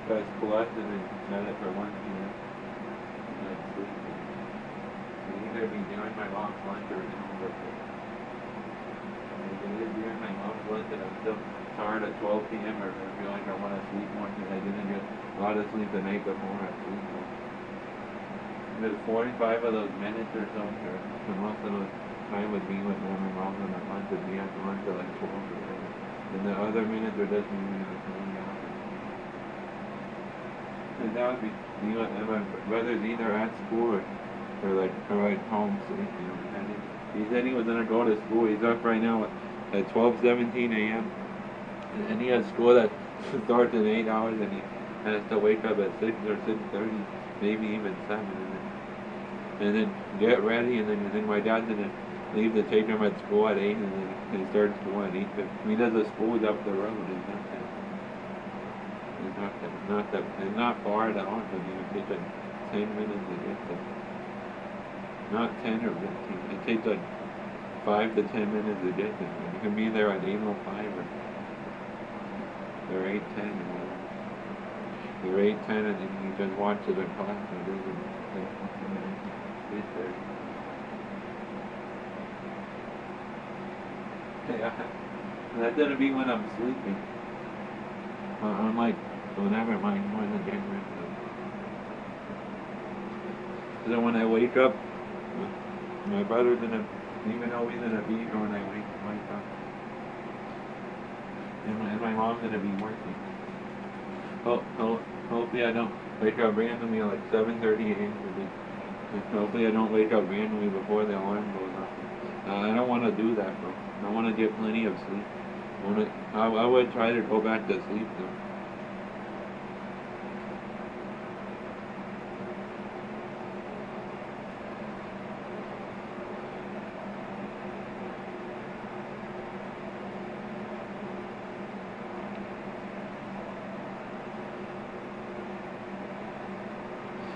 press plus and then set it for 1 p.m. and then sleep. either be during my mom's lunch or over. Like, it is during my mom's lunch and I'm still tired at 12 p.m. or feel like I want to sleep more because I didn't get a lot of sleep the night before I sleep more. There's 45 of those minutes or so, or the most of those time would be with my mom and my lunch would be at lunch at like 12 or whatever. And the other minutes are just me in the office. And that would be my brother's either at school or at home sleeping. He said he was gonna go to school. He's up right now at 12:17 a.m. And he has school that starts in 8 hours, and he has to wake up at 6 or 6:30, maybe even 7, and then get ready, and then my dad's gonna leave to take him at school at 8, and then he starts school at 8:50. He does the school up the road. It's not far at all. It takes like 10 minutes to get there. Not 10 or 15. It takes like 5 to 10 minutes to get there. You can be there at 8:05 or 8:10 or whatever. You're 8:10 and then you just watch the class and it doesn't get there. Yeah, that's gonna be when I'm sleeping. I'm like, well, never mind, more than getting ready. So when I wake up, my brother's gonna, even though he's gonna be here when I wake up, and my mom's gonna be working. Hopefully I don't wake up randomly at like 7:30 a.m. Hopefully I don't wake up randomly before the alarm goes off. I don't want to do that, bro. I want to get plenty of sleep. I would try to go back to sleep though.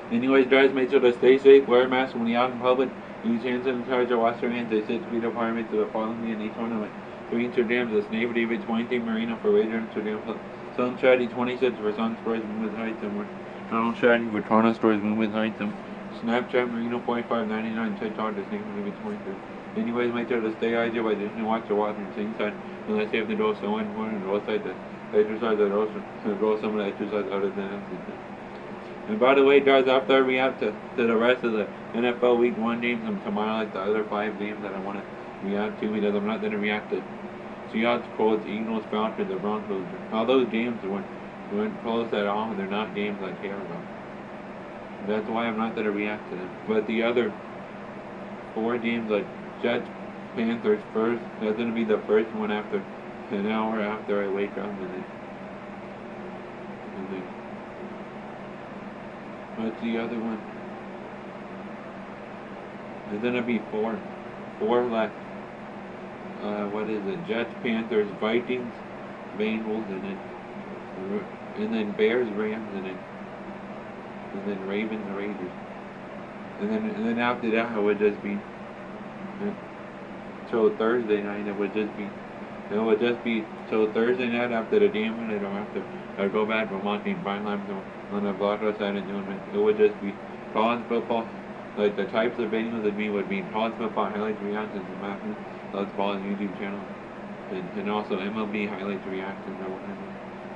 Anyways, guys, make sure to stay safe, wear a mask when you're out in public, use hand sanitizer, wash your hands, they 6 feet apart, make sure to follow me in each one of my 3 Instagrams, that's Neighbor David 23 Marina for Raider Instagram, Sun Shady 26 for Sun Stores, Movement Heights, and we're Donald Shady for Toronto Stores, Movement Heights, and Snapchat Marino 4599, TikTok, that's Neighbor David 23. Anyways, make sure to stay hydrated by just watch the water and stay inside, unless you have to go so important, go outside the exercise, or go some of the exercise other than exercise. And by the way, guys, after I react to the rest of the NFL Week 1 games and tomorrow, like the other 5 games that I want to react to, because I'm not going to react to Seahawks, Colts, Eagles, Falcons, or Broncos. All those games weren't close at all, and they're not games I care about. That's why I'm not going to react to them. But the other 4 games, like Jets, Panthers first, that's going to be the first one after an hour after I wake up, and then what's the other one? There's gonna be 4 left. What is it? Jets, Panthers, Vikings, Bengals, and then Bears, Rams, and then Ravens, Raiders. And then after that, it would just be till Thursday night. It would just be till Thursday night after the game, and after I go back from watching Primetime on the blockhouse side and doing it. It would just be college football. Like the types of videos would be college football highlights, reactions, and matches. Let's Ball's YouTube channel, and also MLB highlights, reactions, or whatever.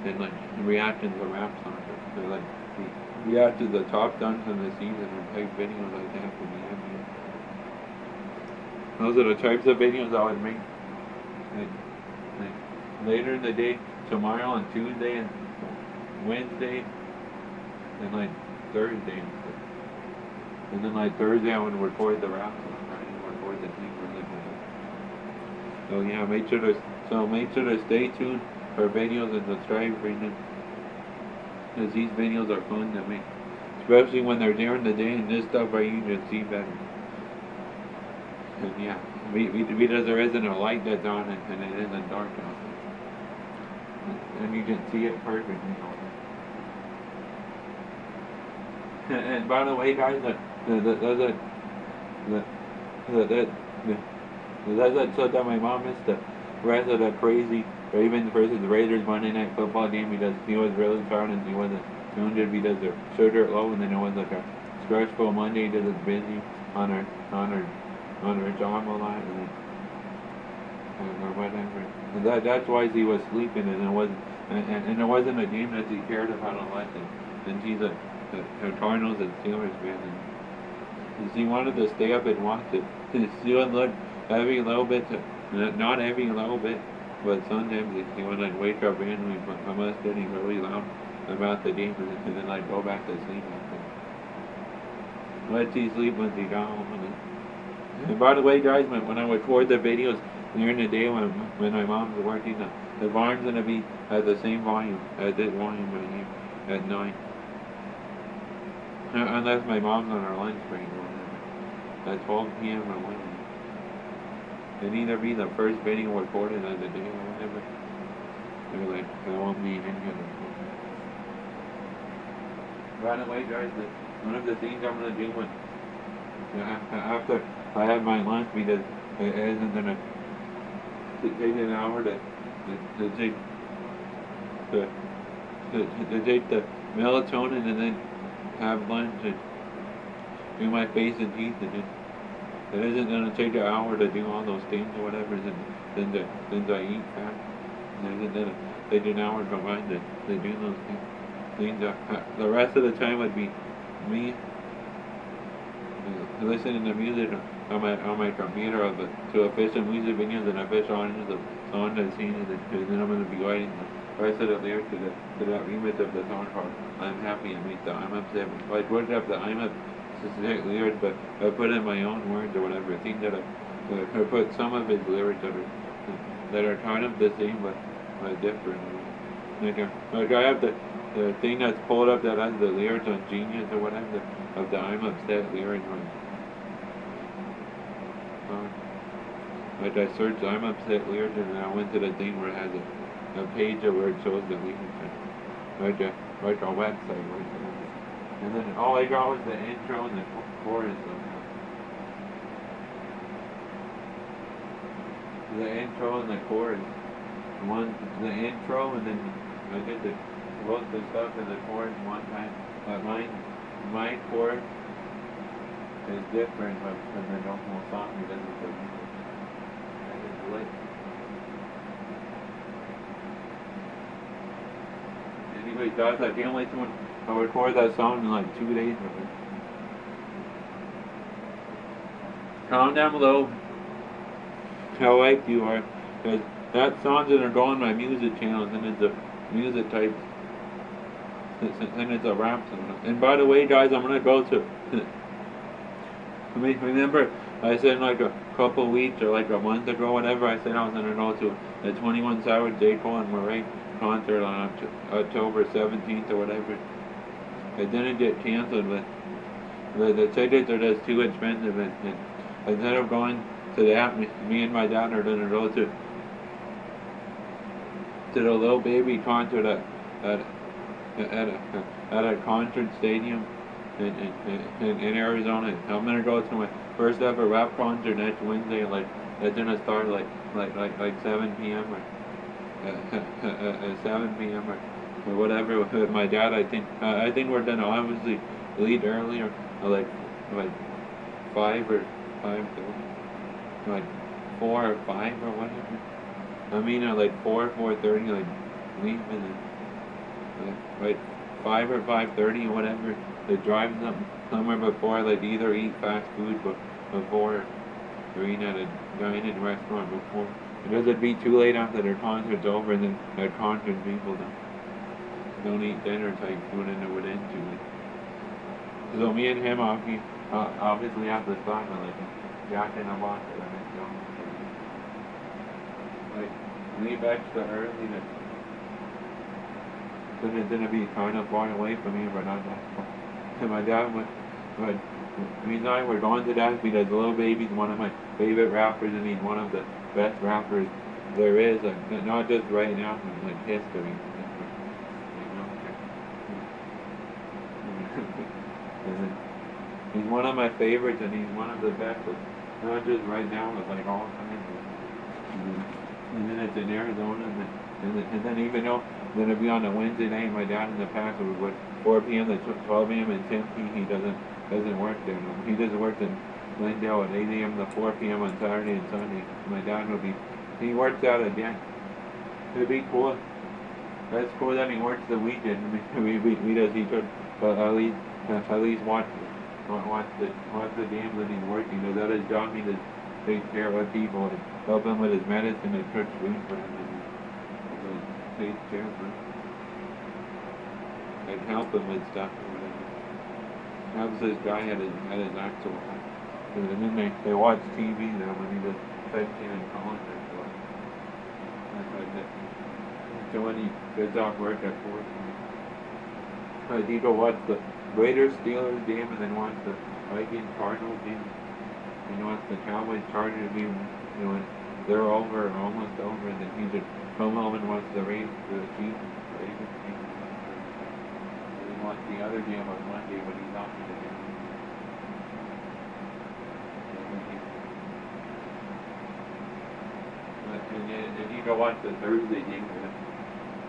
And like reactions to rap songs, or like reactions to top dunks in the season, or type videos like that for the NBA. Those are the types of videos I would make. Like later in the day, tomorrow on Tuesday and Wednesday, and like Thursday and stuff. And then like Thursday I would record the raps, and Friday I would record the team or like that. So yeah, make sure to stay tuned for videos and subscribe for them, because these videos are fun to make, especially when they're during the day and this stuff I you can see better. And yeah, because there isn't a light that's on it and it isn't dark out there, and you can see it perfectly. And by the way, guys, that's that my mom missed the rest of the crazy Ravens versus Raiders Monday Night Football game because he was really tired and he wasn't tuned in because their sugar low, and then it was like a stressful Monday because it's busy. on her job a lot, or whatever. And that's why he was sleeping, and it wasn't a game that he cared about a lot. And he's a Cardinals and Steelers fan, and he wanted to stay up and watch it. He would look every little bit, not every little bit, but sometimes he would like wake up randomly from us getting really loud about the game, and then like go back to sleep after. Let he sleep when he got home. And by the way, guys, when I record the videos during the day when my mom's working, the volume's gonna be at the same volume as this volume right here at 9. Unless my mom's on her lunch break or whatever. At 12 p.m. or whatever. It'd either be the first video recorded of the day or whatever. Or like, I won't be in here. By the way, guys, one of the things I'm gonna do when after I have my lunch, because it isn't gonna take an hour to take the melatonin and then have lunch and do my face and teeth, and it isn't gonna take an hour to do all those things or whatever. Then I eat fast. It isn't gonna take an hour combined to do those things. The rest of the time would be me listening to music on my computer to official music videos and official on the scenes, and then I'm going to be writing the rest of the lyrics to that remix of the song called I'm Happy and make the I'm Upset. So I worked up the I'm Upset lyrics, but I put in my own words or whatever. Things that I put some of his lyrics that are kind of the same but different. Like I have the thing that's pulled up that has the lyrics on Genius or whatever of the I'm Upset lyrics. Like I searched I'm Upset lyrics, and then I went to the thing where it has a page where it shows the lyrics, like a website right there. And then all I got was the intro and the chorus. The intro and the chorus. The intro, and then I did both the stuff and the chorus one time. But my chorus is different from the normal song because of the music. Anyway, guys, I can't wait to record that song in like 2 days. Comment down below how liked you are, because that song's gonna go on my music channel, and it's a music type, and it's a rap song. And by the way, guys, I'm gonna go to. Remember, I said like a couple weeks or like a month ago, whatever, I said I was gonna go to the 21 Savage J. Cole and Murray concert on October 17th or whatever. It didn't get canceled, but the tickets are just too expensive, and instead of going to that, me and my dad are gonna go to the Lil Baby concert at a concert stadium in Arizona. I'm gonna go to my first ever rap concert next Wednesday. Like it's gonna start like 7 p.m. or 7 p.m. or whatever with my dad. I think we're gonna obviously leave earlier, like 5 or 5:30, like 4 or 5 or whatever. I mean, like 4:30, like leave, and then like 5 or 5:30 or whatever. They drive somewhere before, like either eat fast food before or eat at a dine-in restaurant before. Because it'd be too late after their concert's over, and then their concert people don't eat dinner type food, and it would end too late. So me and him obviously have to start like Jack in a Box at McDonald's. Like leave extra early to gonna be kind of far away from me, but not that far. And my dad me and I were going to that because Lil Baby's one of my favorite rappers, and he's one of the best rappers there is, like, not just right now, but like history. And he's one of my favorites, and he's one of the best, not just right now, but like all time. And then it's in Arizona, and then even though then it'll be on a Wednesday night, my dad in the past would 4 p.m. to 12 a.m. in Tempe. He doesn't work there. He just works in Glendale at 8 a.m. to 4 p.m. on Saturday and Sunday. My dad will be, he works out again. It'd be cool. That's cool that he works the weekend. We does each other, but at least watch the games when he's working. Because that his job, he just takes care of people and help him with his medicine and cook food for him and takes care of him. And help him with stuff or whatever. Helps this guy at his actual house. And then they watch TV now when he does 15 in college or so. That's what I did. So when he gets off work at 4, he go watch the Raiders Steelers game and then watch the Vikings Cardinals game. And he watch the Cowboys Chargers game. You know, when they're over or almost over, and then he just come home and watch the Chiefs Ravens game. And then watch the other game on Monday when he's off the game. And you go watch the Thursday game with him.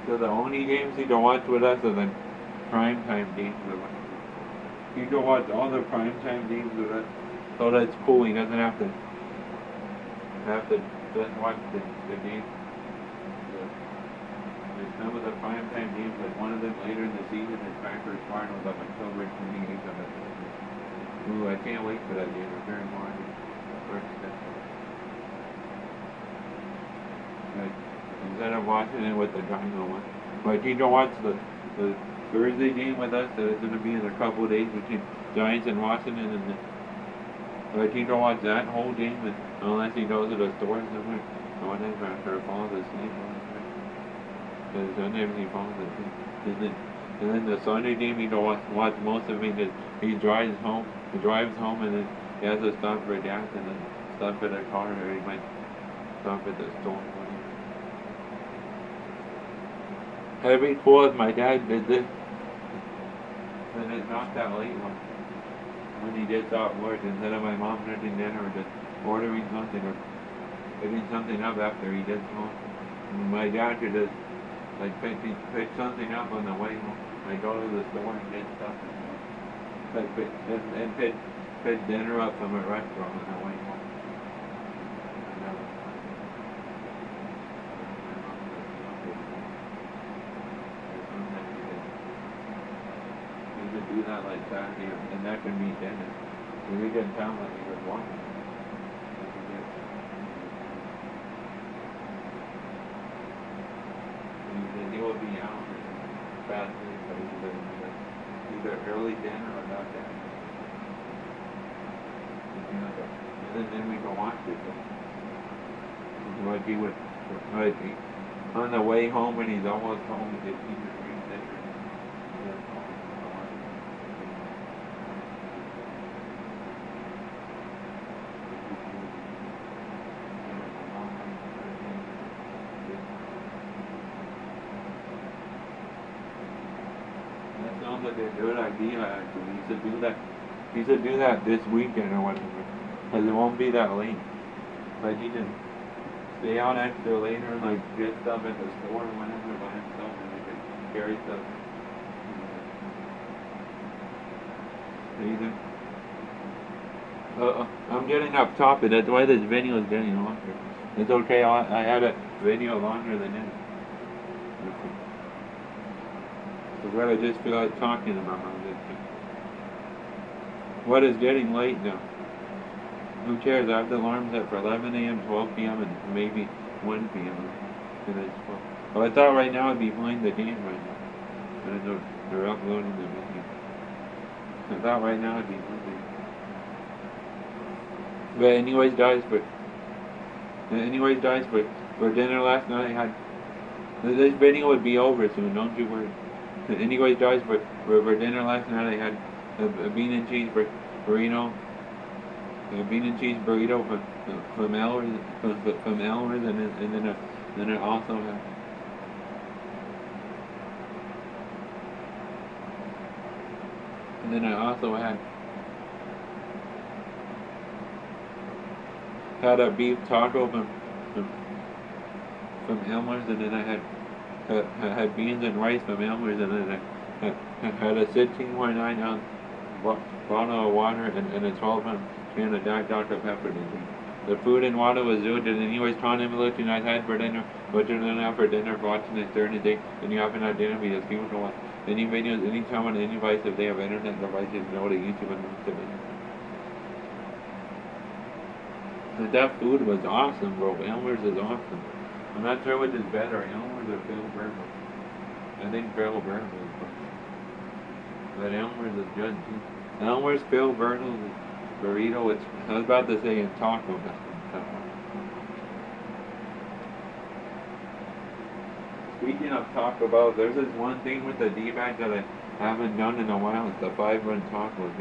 So the only games he can watch with us are the primetime games with us. He can watch all the primetime games with us. So that's cool. He doesn't have to just watch the games. There's some of the primetime games, like one of them later in the season is Packers Cardinals on October 28th of it. Ooh, I can't wait for that game. It's very morning. Instead of watching it with the Dino one. But you can watch the Thursday game with us that is going to be in a couple of days between Giants and Washington. But you can watch that whole game unless he goes to the store somewhere or whatever after he falls asleep. Because sometimes he falls asleep. And then the Sunday game you can watch most of it. He drives home and then he has to stop for gas and then stop at a car or he might stop at the store. Every cool my dad did this. And it's not that late when he gets off work, instead of my mom cooking dinner or just ordering something or picking something up after he gets home. And my dad could just like pick something up on the way home. I go to the store and get stuff and pick dinner up from a restaurant on the way home. Do that like Saturday, and that can be dinner. So we didn't sound like he was walking. He will be out fast, but either early dinner or not dinner. And then we can watch it. Like he would, like on the way home when he's almost home, he gets either green dinner. Sounds like a good idea actually. He should do that this weekend or whatever. Because it won't be that late. Like he can stay out extra later and like get stuff at the store or whatever by himself and he can carry stuff. I'm getting up top and that's why this video is getting longer. It's okay, I had a video longer than this. What I just feel like talking about this. What is getting late now? Who cares? I have the alarms set for 11 a.m., 12 p.m., and maybe 1 p.m. And it's well, I thought right now I'd be playing the game right now. But they're uploading the video. I thought right now I'd be playing the game. But anyways, guys, for dinner last night I had... This video would be over soon, don't you worry. Anyways, guys, for dinner last night I had a bean and cheese burrito. A bean and cheese burrito from Elmer's, and then I also had a beef taco from Elmer's, and then I had beans and rice from Elmer's, and then I had a 16.9 ounce bottle of water and a 12 ounce can of Dr. Pepper to drink. The food and water was good, and anyways, Tom and looking I had for dinner, but you're not out for dinner for watching this during the day, and you haven't had dinner because people don't watch any videos anytime on any device if they have internet devices, know that YouTube and most of it. But that food was awesome, bro. Elmer's is awesome. I'm not sure which is better, Elmer's or Phil Burger. I think Phil Burger is better. But Elmer's is good too. Elmer's, Phil Burger's burrito, it's, I was about to say in Taco Bell. Speaking of Taco Bell, there's this one thing with the D-bag that I haven't done in a while. It's the 5-run tacos.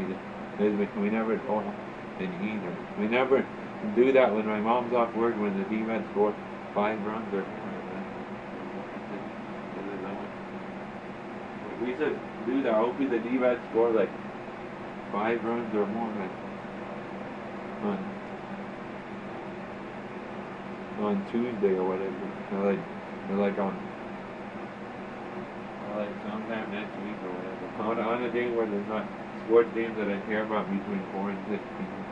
We never go out and eat them. We never do that when my mom's off work when the D-bag scores 5 runs or more. We used to do that. Hopefully the D-bag score like 5 runs or more. On Tuesday or whatever, or like on like sometime next week or whatever. On a day where there's not sports games that I care about between 4 and 6 people.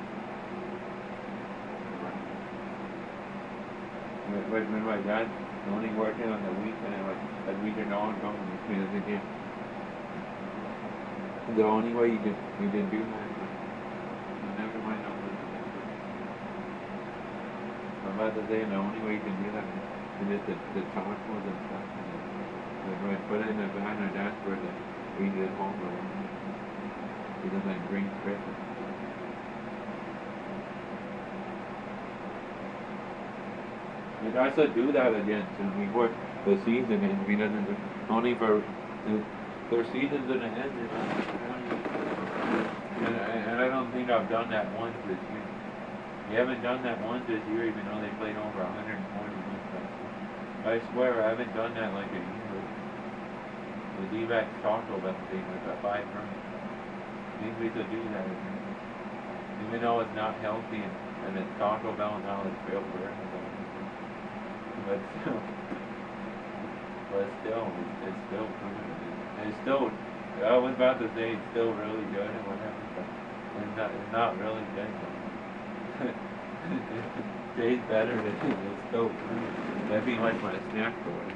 When my dad's only working on the weekend, like that weekend all going between the game. The only way you can do that. Never mind. I'm about to say the only way you can do that is just the tacos and stuff. Like, put it in the van or dashboard that we get home or whatever. Because like green Christmas. Like I should do that again before the season ends. Because only for their season's gonna end. And I don't think I've done that once this year. You haven't done that once this year, even though they played over 140 minutes. I swear I haven't done that like a year. The D-backs Taco Bell thing with the 5 runs. Maybe we should do that again. Even though it's not healthy and it's Taco Bell and now it's real burger. But still, it's still good. It's still, I was about to say it's still really good and whatever, but it's not really good. It tastes better than it's still good. That'd be like my snack for it.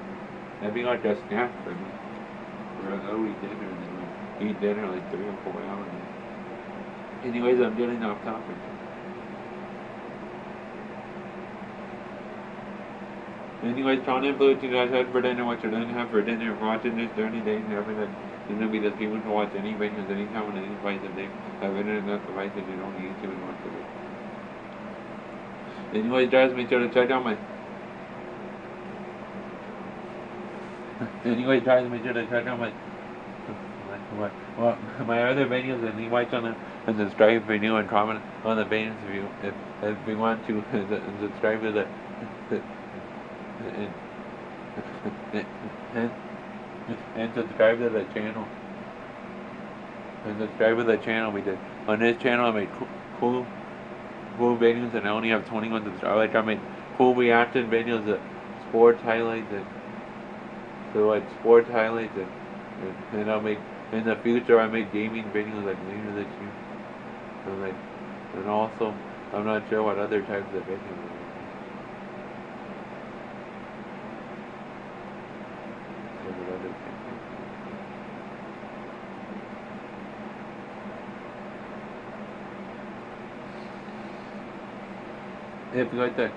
That'd be like a snack for me. Where I'll eat dinner and then we'll eat dinner like 3 or 4 hours. Anyways, I'm getting off topic. Anyways, Tron and Blue, you guys had for dinner what you're going to have for dinner. If watching this during the day, having a, it's going to be the people to watch any videos anytime on any device if they have internet devices you don't need to and watch it. Anyways, guys, make sure to check out my my other videos and leave likes on them and subscribe if you're new and comment on the videos if you want to and subscribe to the and subscribe to the channel. And subscribe to the channel we did. On this channel I made cool videos and I only have 21 subscribers. Like I made cool reaction videos of sports highlights and I'll make in the future I make gaming videos like later this year. And also I'm not sure what other types of videos. If you like that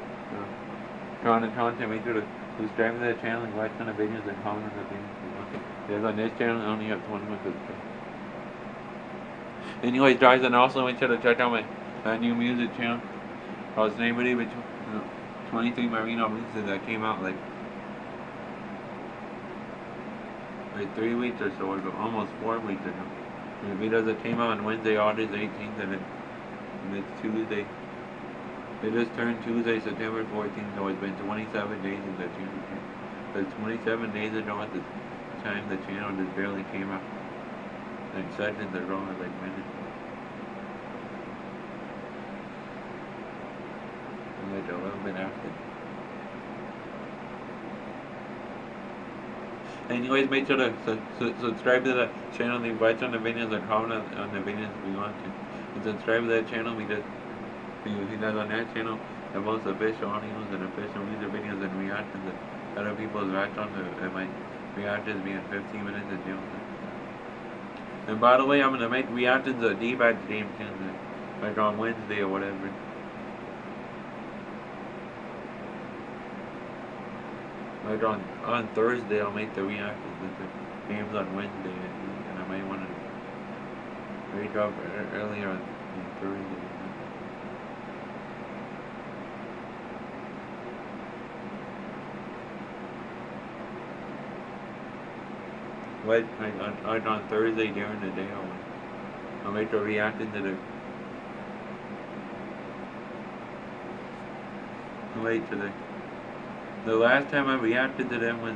content, make sure to subscribe to that channel and watch on the videos and comment on the videos. Because on this channel, I only have 21 subscribers. Anyways, guys, and also make sure to check out my new music channel. I was naming it with 23 Marino releases that came out like 3 weeks or so ago, almost 4 weeks ago. The videos that came out on Wednesday, August 18th, and it's Tuesday. It just turned Tuesday, September 14th, so it's been 27 days in the channel. Because 27 days ago at the time the channel just barely came out. And seconds ago, like minutes. And like a little bit after. Anyways, make sure to subscribe to the channel, leave likes on the videos, and comment on the videos if you want to. And subscribe to that channel, we just He does on that channel the most official audios and official music videos and reactions to other people's reactions and my reactions being 15 minutes of jail. And by the way, I'm gonna make reactions of D-bats game too, like on Wednesday or whatever. Like on Thursday, I'll make the reactions of the games on Wednesday, and I might want to wake up earlier on Thursday. What, like on Thursday during the day, I'll make a reaction to the last time I reacted to them was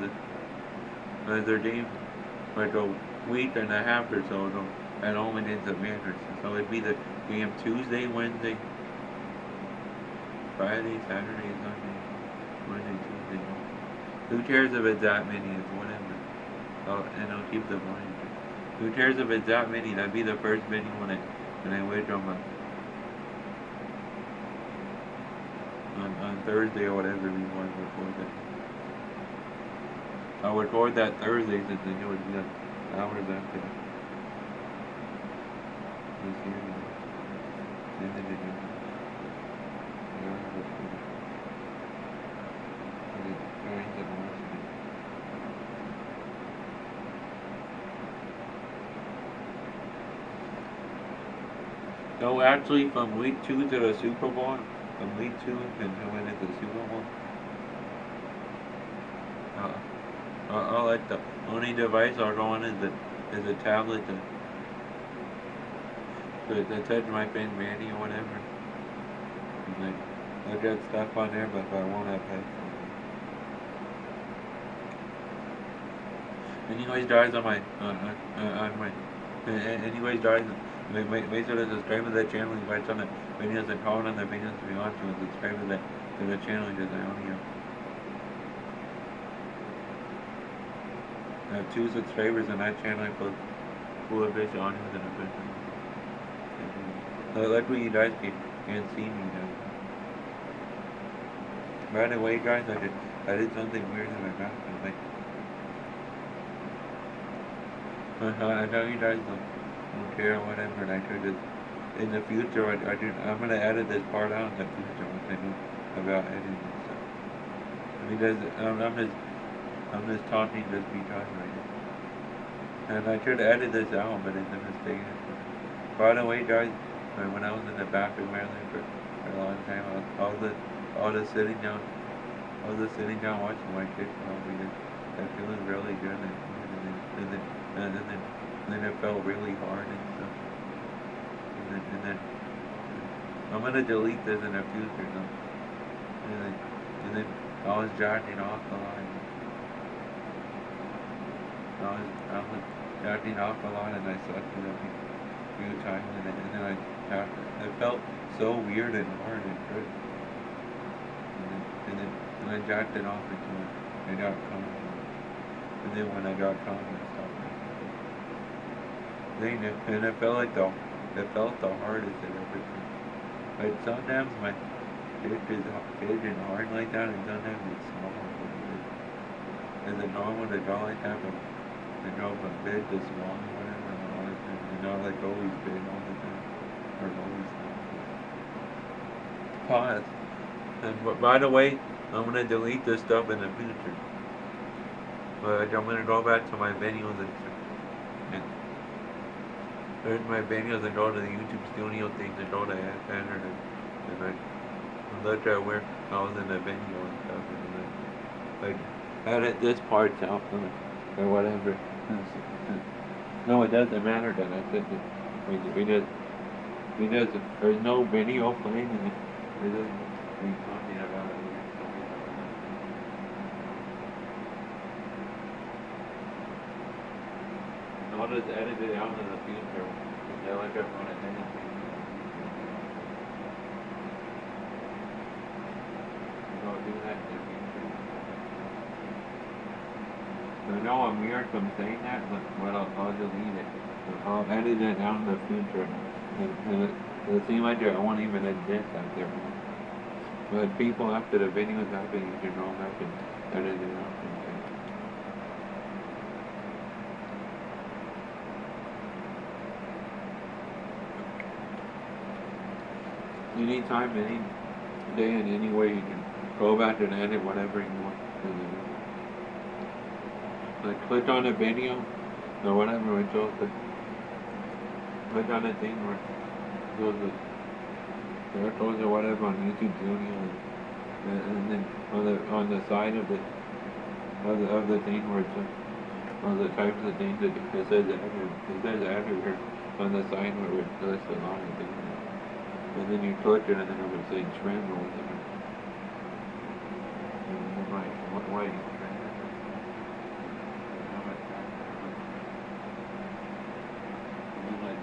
their game, like a week and a half or so ago, at home against the Commanders. So it'd be the game Tuesday, Wednesday, Friday, Saturday, Sunday, Monday, Tuesday. Who cares if it's that many? It's whatever. And I'll keep the mind. Who cares if it's that many? That'd be the first video when I wake up on Thursday or whatever we want to record that. I'll record that Thursday since I know it's been hours after that. Let's hear it. Send it again. No, actually, from week 2 to the Super Bowl, from week 2 and went into the Super Bowl, I like the only device I'll go on is a tablet to touch my pen Manny or whatever. And I'll get stuff on there, but I won't have headphones. Anyways, guys, anyways, guys, make sure to subscribe to that channel. You watch on the videos and comment on the videos if you want to, and subscribe to the channel because I only have 2 subscribers on that channel. I put full official audios and official. Like what you guys can't see me now. By the way, guys, I did something weird in my bathroom. I know you guys don't care or whatever, and I could just, in the future, I'm gonna edit this part out in the future once I know about editing and stuff. I mean, I'm just talking just because right now. And I could edit this out, but it's a mistake. By the way, guys, when I was in the bathroom earlier for a long time, I was just sitting down watching my kids movie. That feeling really good, and then it felt really hard and stuff. And then I'm gonna delete this in the future, and then I was jacking off a lot. I was jacking off a lot, and I sucked it up a few times, and then I tapped it. It felt so weird and hard and good. And then I jacked it off until I got comfortable. And then when I got comfortable, I stopped. And it felt like the hardest I've ever been. Like sometimes my dick is big and hard like that, and sometimes it's small. Is it normal to go like that, but to go from big to small or whatever, and not like always big all the time, or always small. Pause. And by the way, I'm gonna delete this stuff in the future. But I'm gonna go back to my videos and there's my videos and go to the YouTube studio things and go to Editor and I look at where I was in the video and stuff and like edit this part out or whatever. No, it doesn't matter that I said it. We just there's no video playing and it doesn't be talking about it. I'll just edit it out in the future. Yeah, like I want to edit it. I'll do that in the future. I know I'm weird from saying that, but I'll delete it. I'll edit it out in the future. It seems like I won't even admit that they're wrong. But people after the videos happen, you should know happen. Edit it out. Anytime, any day, and any way you can go back and edit whatever you want. Like click on a video or whatever it shows. Click on a thing where it goes with circles or whatever on YouTube Studio, and then on the side of the thing where it's on the type of the thing that it says everywhere on the side where it lists a lot of things. And then you click it and then it would say trim or whatever. And I'm like, why you trim? And then like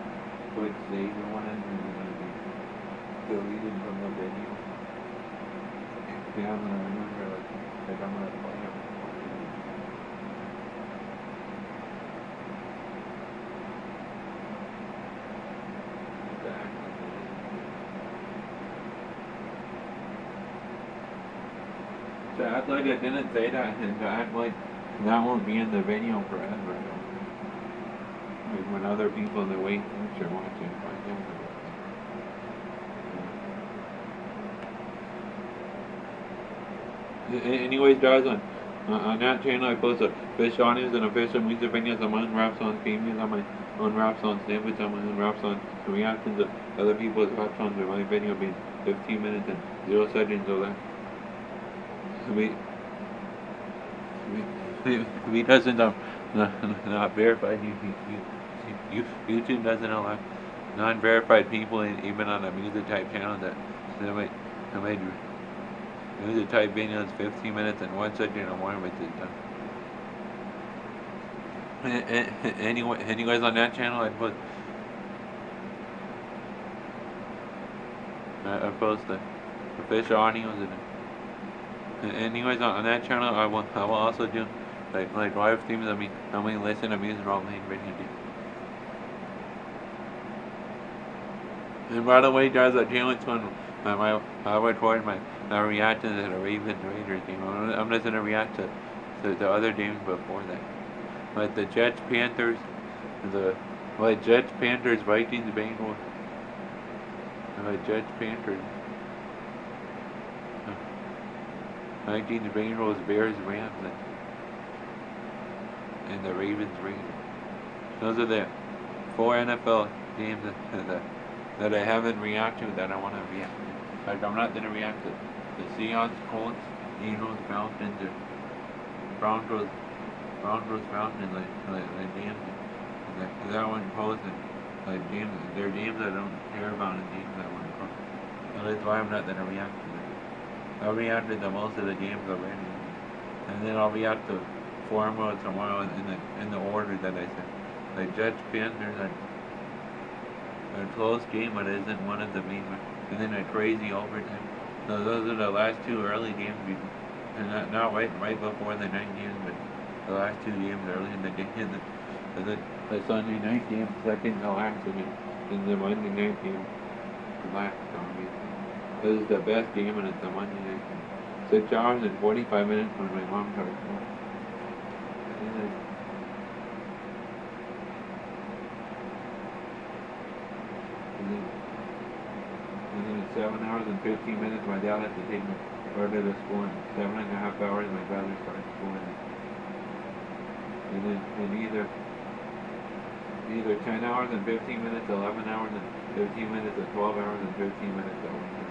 click save or whatever and then it'll be deleted from the video. Yeah, I'm gonna remember like I'm gonna play it. To act like I didn't say that and to act like that won't be in the video forever. Like when other people in the wait list are watching. Anyways, guys, on that channel I post a fish audios and official music videos on my own rap songs, previews on my own rap songs, snippets on my own rap songs, reactions of other people's rap songs with my video being 15 minutes and 0 seconds or less. We doesn't not verified. YouTube doesn't allow non-verified people even on a music type channel that made music type videos 15 minutes and 1 second or more with it. Anyways, on that channel I post the official audios and anyways, on that channel, I will also do like live streams. I mean, listen to music while playing video games. And by the way, guys, that channel is fun. I record my reactions to the Ravens Raiders game. I'm just gonna react to the other games before that, like the Jets Panthers, Jets Panthers Vikings Bengals, Jets Panthers. Vikings, Bengals, Bears, Rams, and the Ravens, Raiders. Those are the 4 NFL games that I haven't reacted to that I want to react to. Like I'm not going to react to the Seahawks, Colts, Eagles, Falcons, or Broncos, Falcons, like games. That one posted like games. They're games I don't care about and games I want to post. So that's why I'm not going to react to them. I'll react to most of the games already, and then I'll react to 4 more tomorrow in the order that I said. Like Jets Panthers, a close game, but it isn't one of the main ones. And then a crazy overtime. So those are the last 2 early games, and not right before the night game, but the last 2 games early in the game. The Sunday night game, second to last, and the Monday night game, last. This is the best game and it's a Monday night. 6 hours and 45 minutes when my mom comes home. And then it's 7 hours and 15 minutes my dad has to take me further to school, and 7.5 hours my brother starts school. And then either 10 hours and 15 minutes, 11 hours and 15 minutes, or 12 hours and 15 minutes at one time.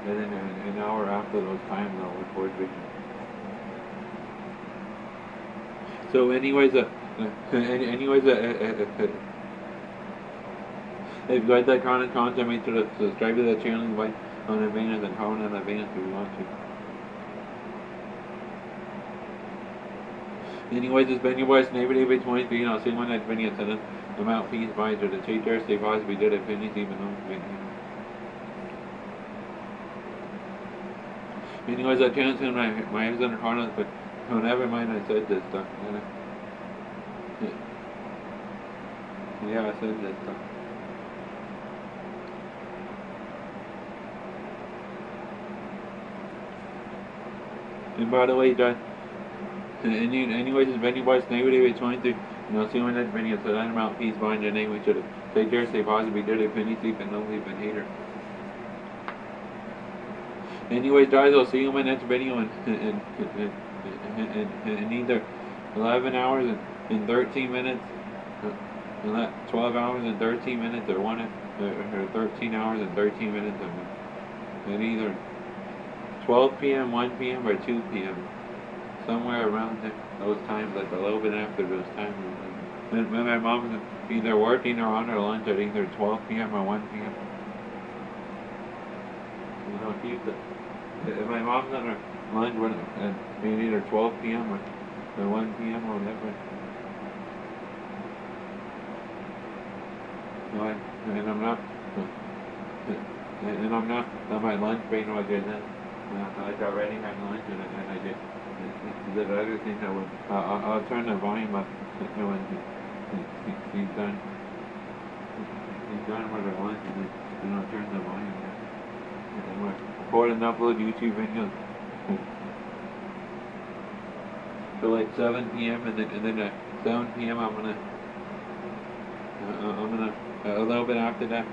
And then an hour after those times I'll record video. So anyways, if you guys like content, make sure to subscribe to the channel, like on advance and comment on advance if you want to. Anyways, it's been your boy Neighbor David 23, and I'll see you in my next video. So then, I'm out, peace, bye, to the take care, stay positive, we did it, finish, even though. Anyways, I can't say my name's under comments, but never mind, I said this stuff. Yeah, I said this stuff. And by the way, John, anyways, if anybody's negative at 23, see when that video, so that amount peace behind your name, we should have. They dare say positive, did a penny sleep and no sleep and hater. Anyways, guys, I'll see you in my next video in either 11 hours and 13 minutes, 12 hours and 13 minutes, or 13 hours and 13 minutes, at either 12 p.m., 1 p.m., or 2 p.m. Somewhere around those times, like a little bit after those times. When my mom's either working or on her lunch at either 12 p.m. or 1 p.m. Keep the. If my mom's on her lunch at either 12 p.m. or 1 p.m. or whatever. And I'm not on my lunch break or good then. Like I already had lunch and I did the other thing I would. I'll turn the volume up when he's done. He's done with her lunch and I'll turn the volume up. And we'll record and upload YouTube videos. So like 7 p.m. and then at 7 p.m. I'm gonna a little bit after that.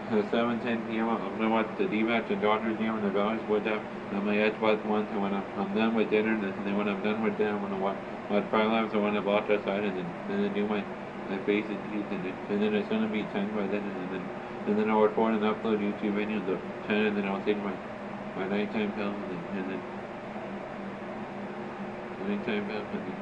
7:10 p.m. I'm gonna watch the D-backs and Dodgers game and the Valley Sports app on my Xbox One. So when I'm done with dinner, and then when I'm done with dinner, I'm gonna watch 5 laps. I wanna watch outside and then do my face and teeth, and then it's gonna be 10 by then, and then I'll record and upload YouTube videos of 10, and then I'll take my nighttime pill and then nighttime pill and then.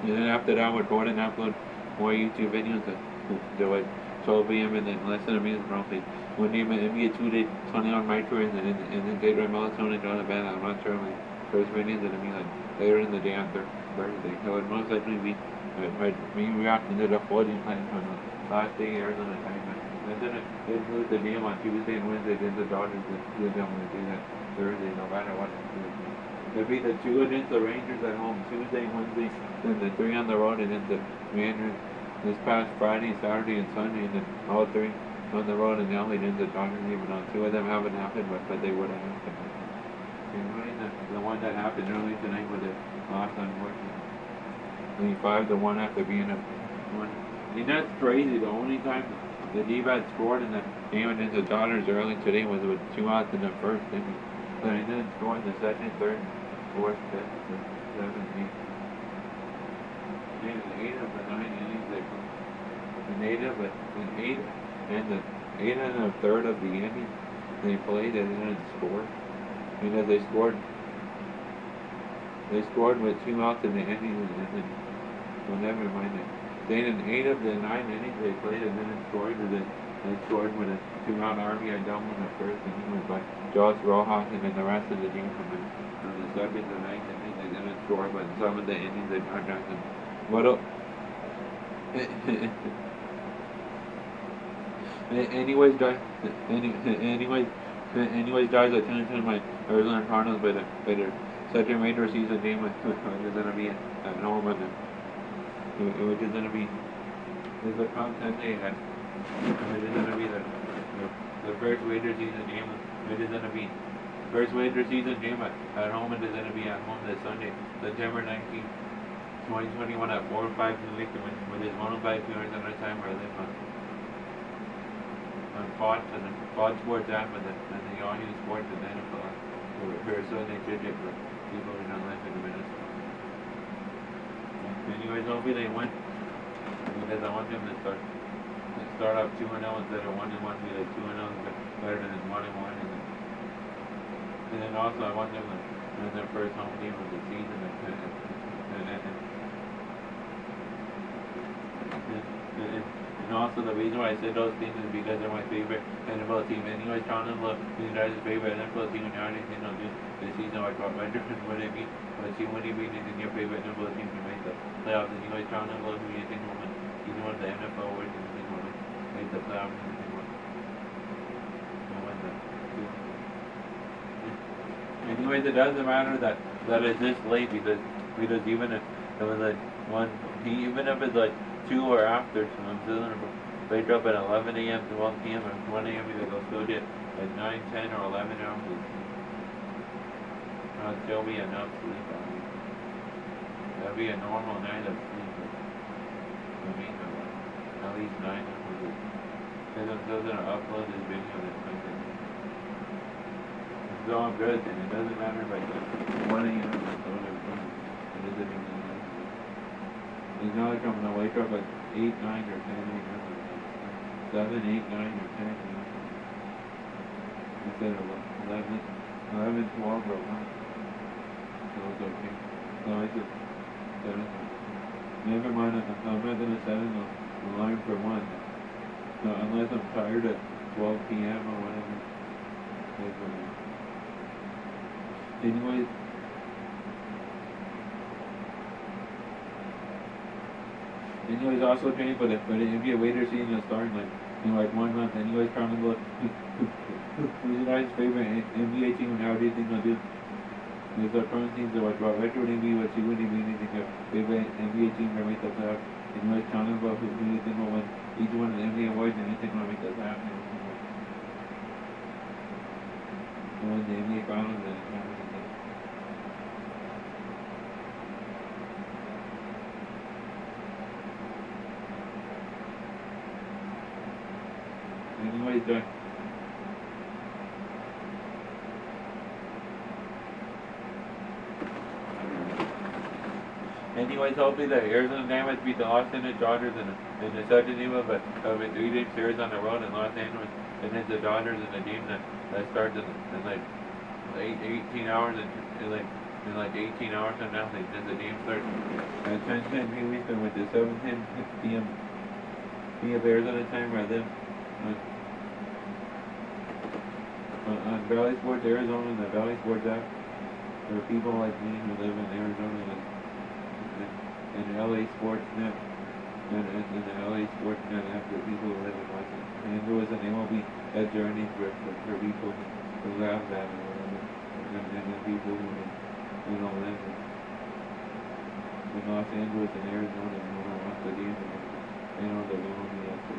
And then after that, I would record and upload more YouTube videos to like 12 p.m. and then less than a minute roughly. One day, maybe a 2-day 20-hour microwave and then take my melatonin go to bed. I'm not sure my first videos are gonna be like later in the day after Thursday. So it would most likely be me reacting to the flooding plan from the last day Arizona time. And then it moved the game on Tuesday and Wednesday. Then the Dodgers did them to do that Thursday, no matter what. It'd be the 2 against the Rangers at home Tuesday, Wednesday, then the 3 on the road, and then the Commanders this past Friday, Saturday, and Sunday, and then all 3 on the road, and now they did the Dodgers even on 2 of them haven't happened, but they would have happened. The one that happened early tonight with the loss, unfortunately. 5-1 after being up 1. I mean, that's crazy. The only time the D-backs scored in the game against the Dodgers early today was with 2 outs in the first inning. But he didn't score in the second, third, fourth, fifth, seventh, eighth. In 8 of the 9 innings they played. In 8 and a third of the innings they played, they didn't score. Because they scored with 2 outs in the inning, and then, well, never mind it. Then in 8 of the 9 innings they played and didn't score, and then they scored with a 2-out RBI double in the first inning was by Josh Rojas, and then the rest of the game from the second to 9th inning they didn't score, but in some of the innings they got down. But anyways, guys, I tuned into my Arizona Cardinals, but their second regular season game which is gonna be at home, and which is gonna be the content they had. It is gonna be the first regular season game. It is gonna be first regular season game at home. It is gonna be at home this Sunday, September 19th, 2021 at 4 or 5 in the Victor with his 105 viewers at a time where I live on Fox and the Fox Sports app and the Yahoo Sports and NFL. Or so they should get for people who don't live in the Minnesota. Anyways, hopefully they win because I want them to start off 2-0 instead of 1-1, be like 2-0 better than 1-1, and then also I want them to win their first home game of the season, and also the reason why I said those things is because they're my favorite NFL team. Anyways, John and Love, these guys are favorite NFL team, and you're already saying this season I thought what it mean, but see when you beat it in your favorite NFL team to make the playoffs, and you guys John and Love, who you think will win? He's one of the NFL awards, and you think will make the playoffs, and you think will win the two. Anyways, it doesn't matter that it's this late because even if it was like one, even if it's like 2 or after, so I'm still gonna wake up at 11 a.m. to 1 p.m. or 1 a.m. because I'll still get like 9, 10, or 11 hours of sleep. That'll still be enough sleep. That'll be a normal night of sleep for me. At least 9 hours. Because I'm still gonna upload this video this night. It's all good, and it doesn't matter if I get 1 a.m. or so. It doesn't even matter. It's not like I'm gonna wake up at 8, 9, or 10 a.m. 7, 8, 9, or 10 a.m. Instead of 11, 11, 12, or 1. So it's okay. So I just set it. Never mind, I'm not gonna set an alarm for 1. No, unless I'm tired at 12 p.m. or whatever. Anyways, also training for the NBA Waiters season is starting like 1 month. Anyways, trying to look who's your guys' favorite NBA team and how do you think they'll do? There's our current teams are what retro NBA, what you wouldn't be anything favorite NBA team to make the playoffs. Anyways, trying to look who you think will win each one of the NBA awards and you think will make the playoffs. Who win the NBA finals and anyways, hopefully the Arizona Diamondbacks beat the Los Angeles Dodgers in the second game of a 3-game series on the road in Los Angeles, and then the Dodgers in the game that starts in like 18 hours in like 18 hours from now. Then the game starts at 10:10 p.m. Eastern with the 7:10 p.m. Arizona time rather than on Valley Sports Arizona and the Valley Sports app. For people like me who live in Arizona and the LA Sports Net and the LA Sports Net app for people who live in Los Angeles and MLB that journey for people who have that and the people who don't live in Los Angeles and Arizona and who don't watch the game they know they're going to be after.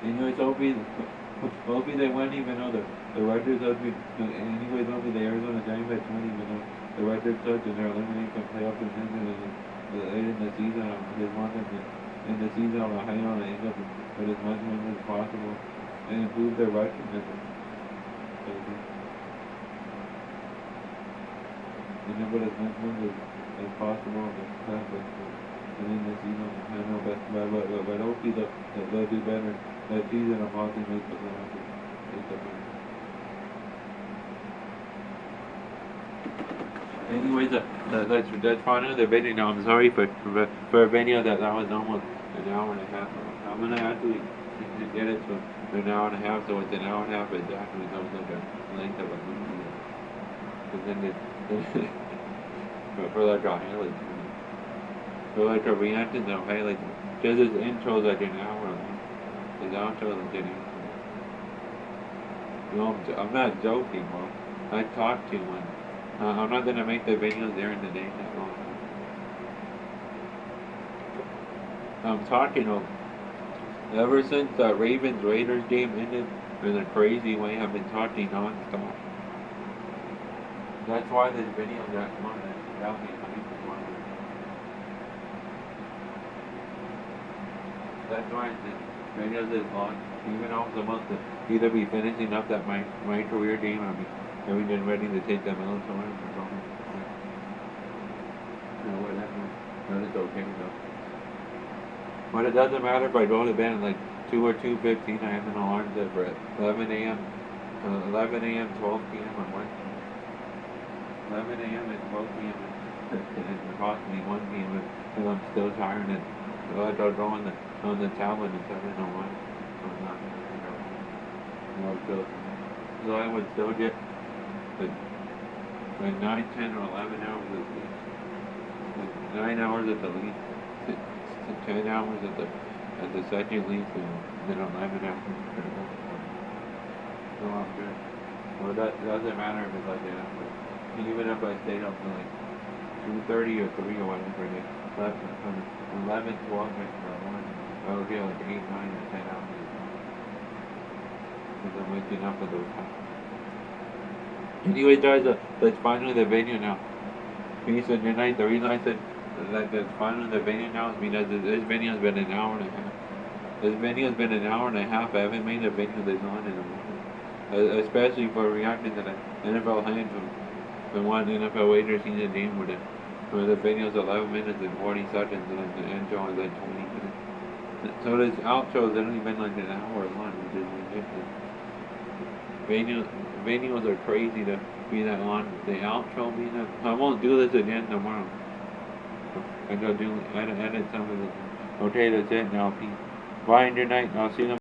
Anyways, hopefully they win even though the Raptors anyways hopefully the Arizona Diamondbacks win even though the Raptors suck and they're eliminated from playoff contention late in the season. I just want them to end the season on a high note and end up with as much wins as possible and improve their record. And then put as much wins as possible in the playoffs. And in the season, I know but hopefully they'll do better that season. I'm hoping make the playoffs. Anyways, that's fine another video now. I'm sorry for a video that was almost an hour and a half. I'm gonna actually get it to an hour and a half, so it's an hour and a half exactly becomes like a length of a movie. But then for like a highlight. So like a reaction though, hey, like just his intro's like an hour long. His outro like an hour. No, I'm not joking, bro. I talk too much. I'm not gonna make the videos during the day that long. I'm talking ever since the Ravens Raiders game ended in a crazy way. I've been talking non-stop. That's why this video got long. That'll be that's why the videos is long. Even though I'm supposed to either be finishing up that my career game or be getting ready to take that melatonin or something. Whatever. But it's okay though. But it doesn't matter if I go to bed at like 2 or 2:15. I have an alarm set for 11 a.m. 11 a.m. 12 p.m. or 1 11 a.m. and 12 p.m. It cost me 1 p.m. because I'm still tired and I'll go on the tablet and 7:01. So I would still get like 9, 10, or 11 hours of sleep. Like 9 hours at the least, 10 hours at the second least, and then 11 hours. still I'm good. Well, that doesn't matter if it's like that. But even if I stayed up to like 2:30 or 3 or whatever, they left from 11, 12 minutes or 1. I would get like 8, 9, or 10 hours. Because I'm waking up at those times. Anyways, guys, that's finally the video now. Peace and good night. The reason I said that that's finally the video now is because this video has been an hour and a half. This video has been an hour and a half. I haven't made a video this long in a while. Especially for reacting to the NFL hands from one NFL wager season game where the video's 11 minutes and 40 seconds and then the intro is like 20 minutes. So this outro has only been like an hour long, which is ridiculous. Videos are crazy to be that long. The outro be that. I won't do this again tomorrow. I go edit some of it. Okay, that's it now. Peace. Bye and good night. I'll see you tomorrow.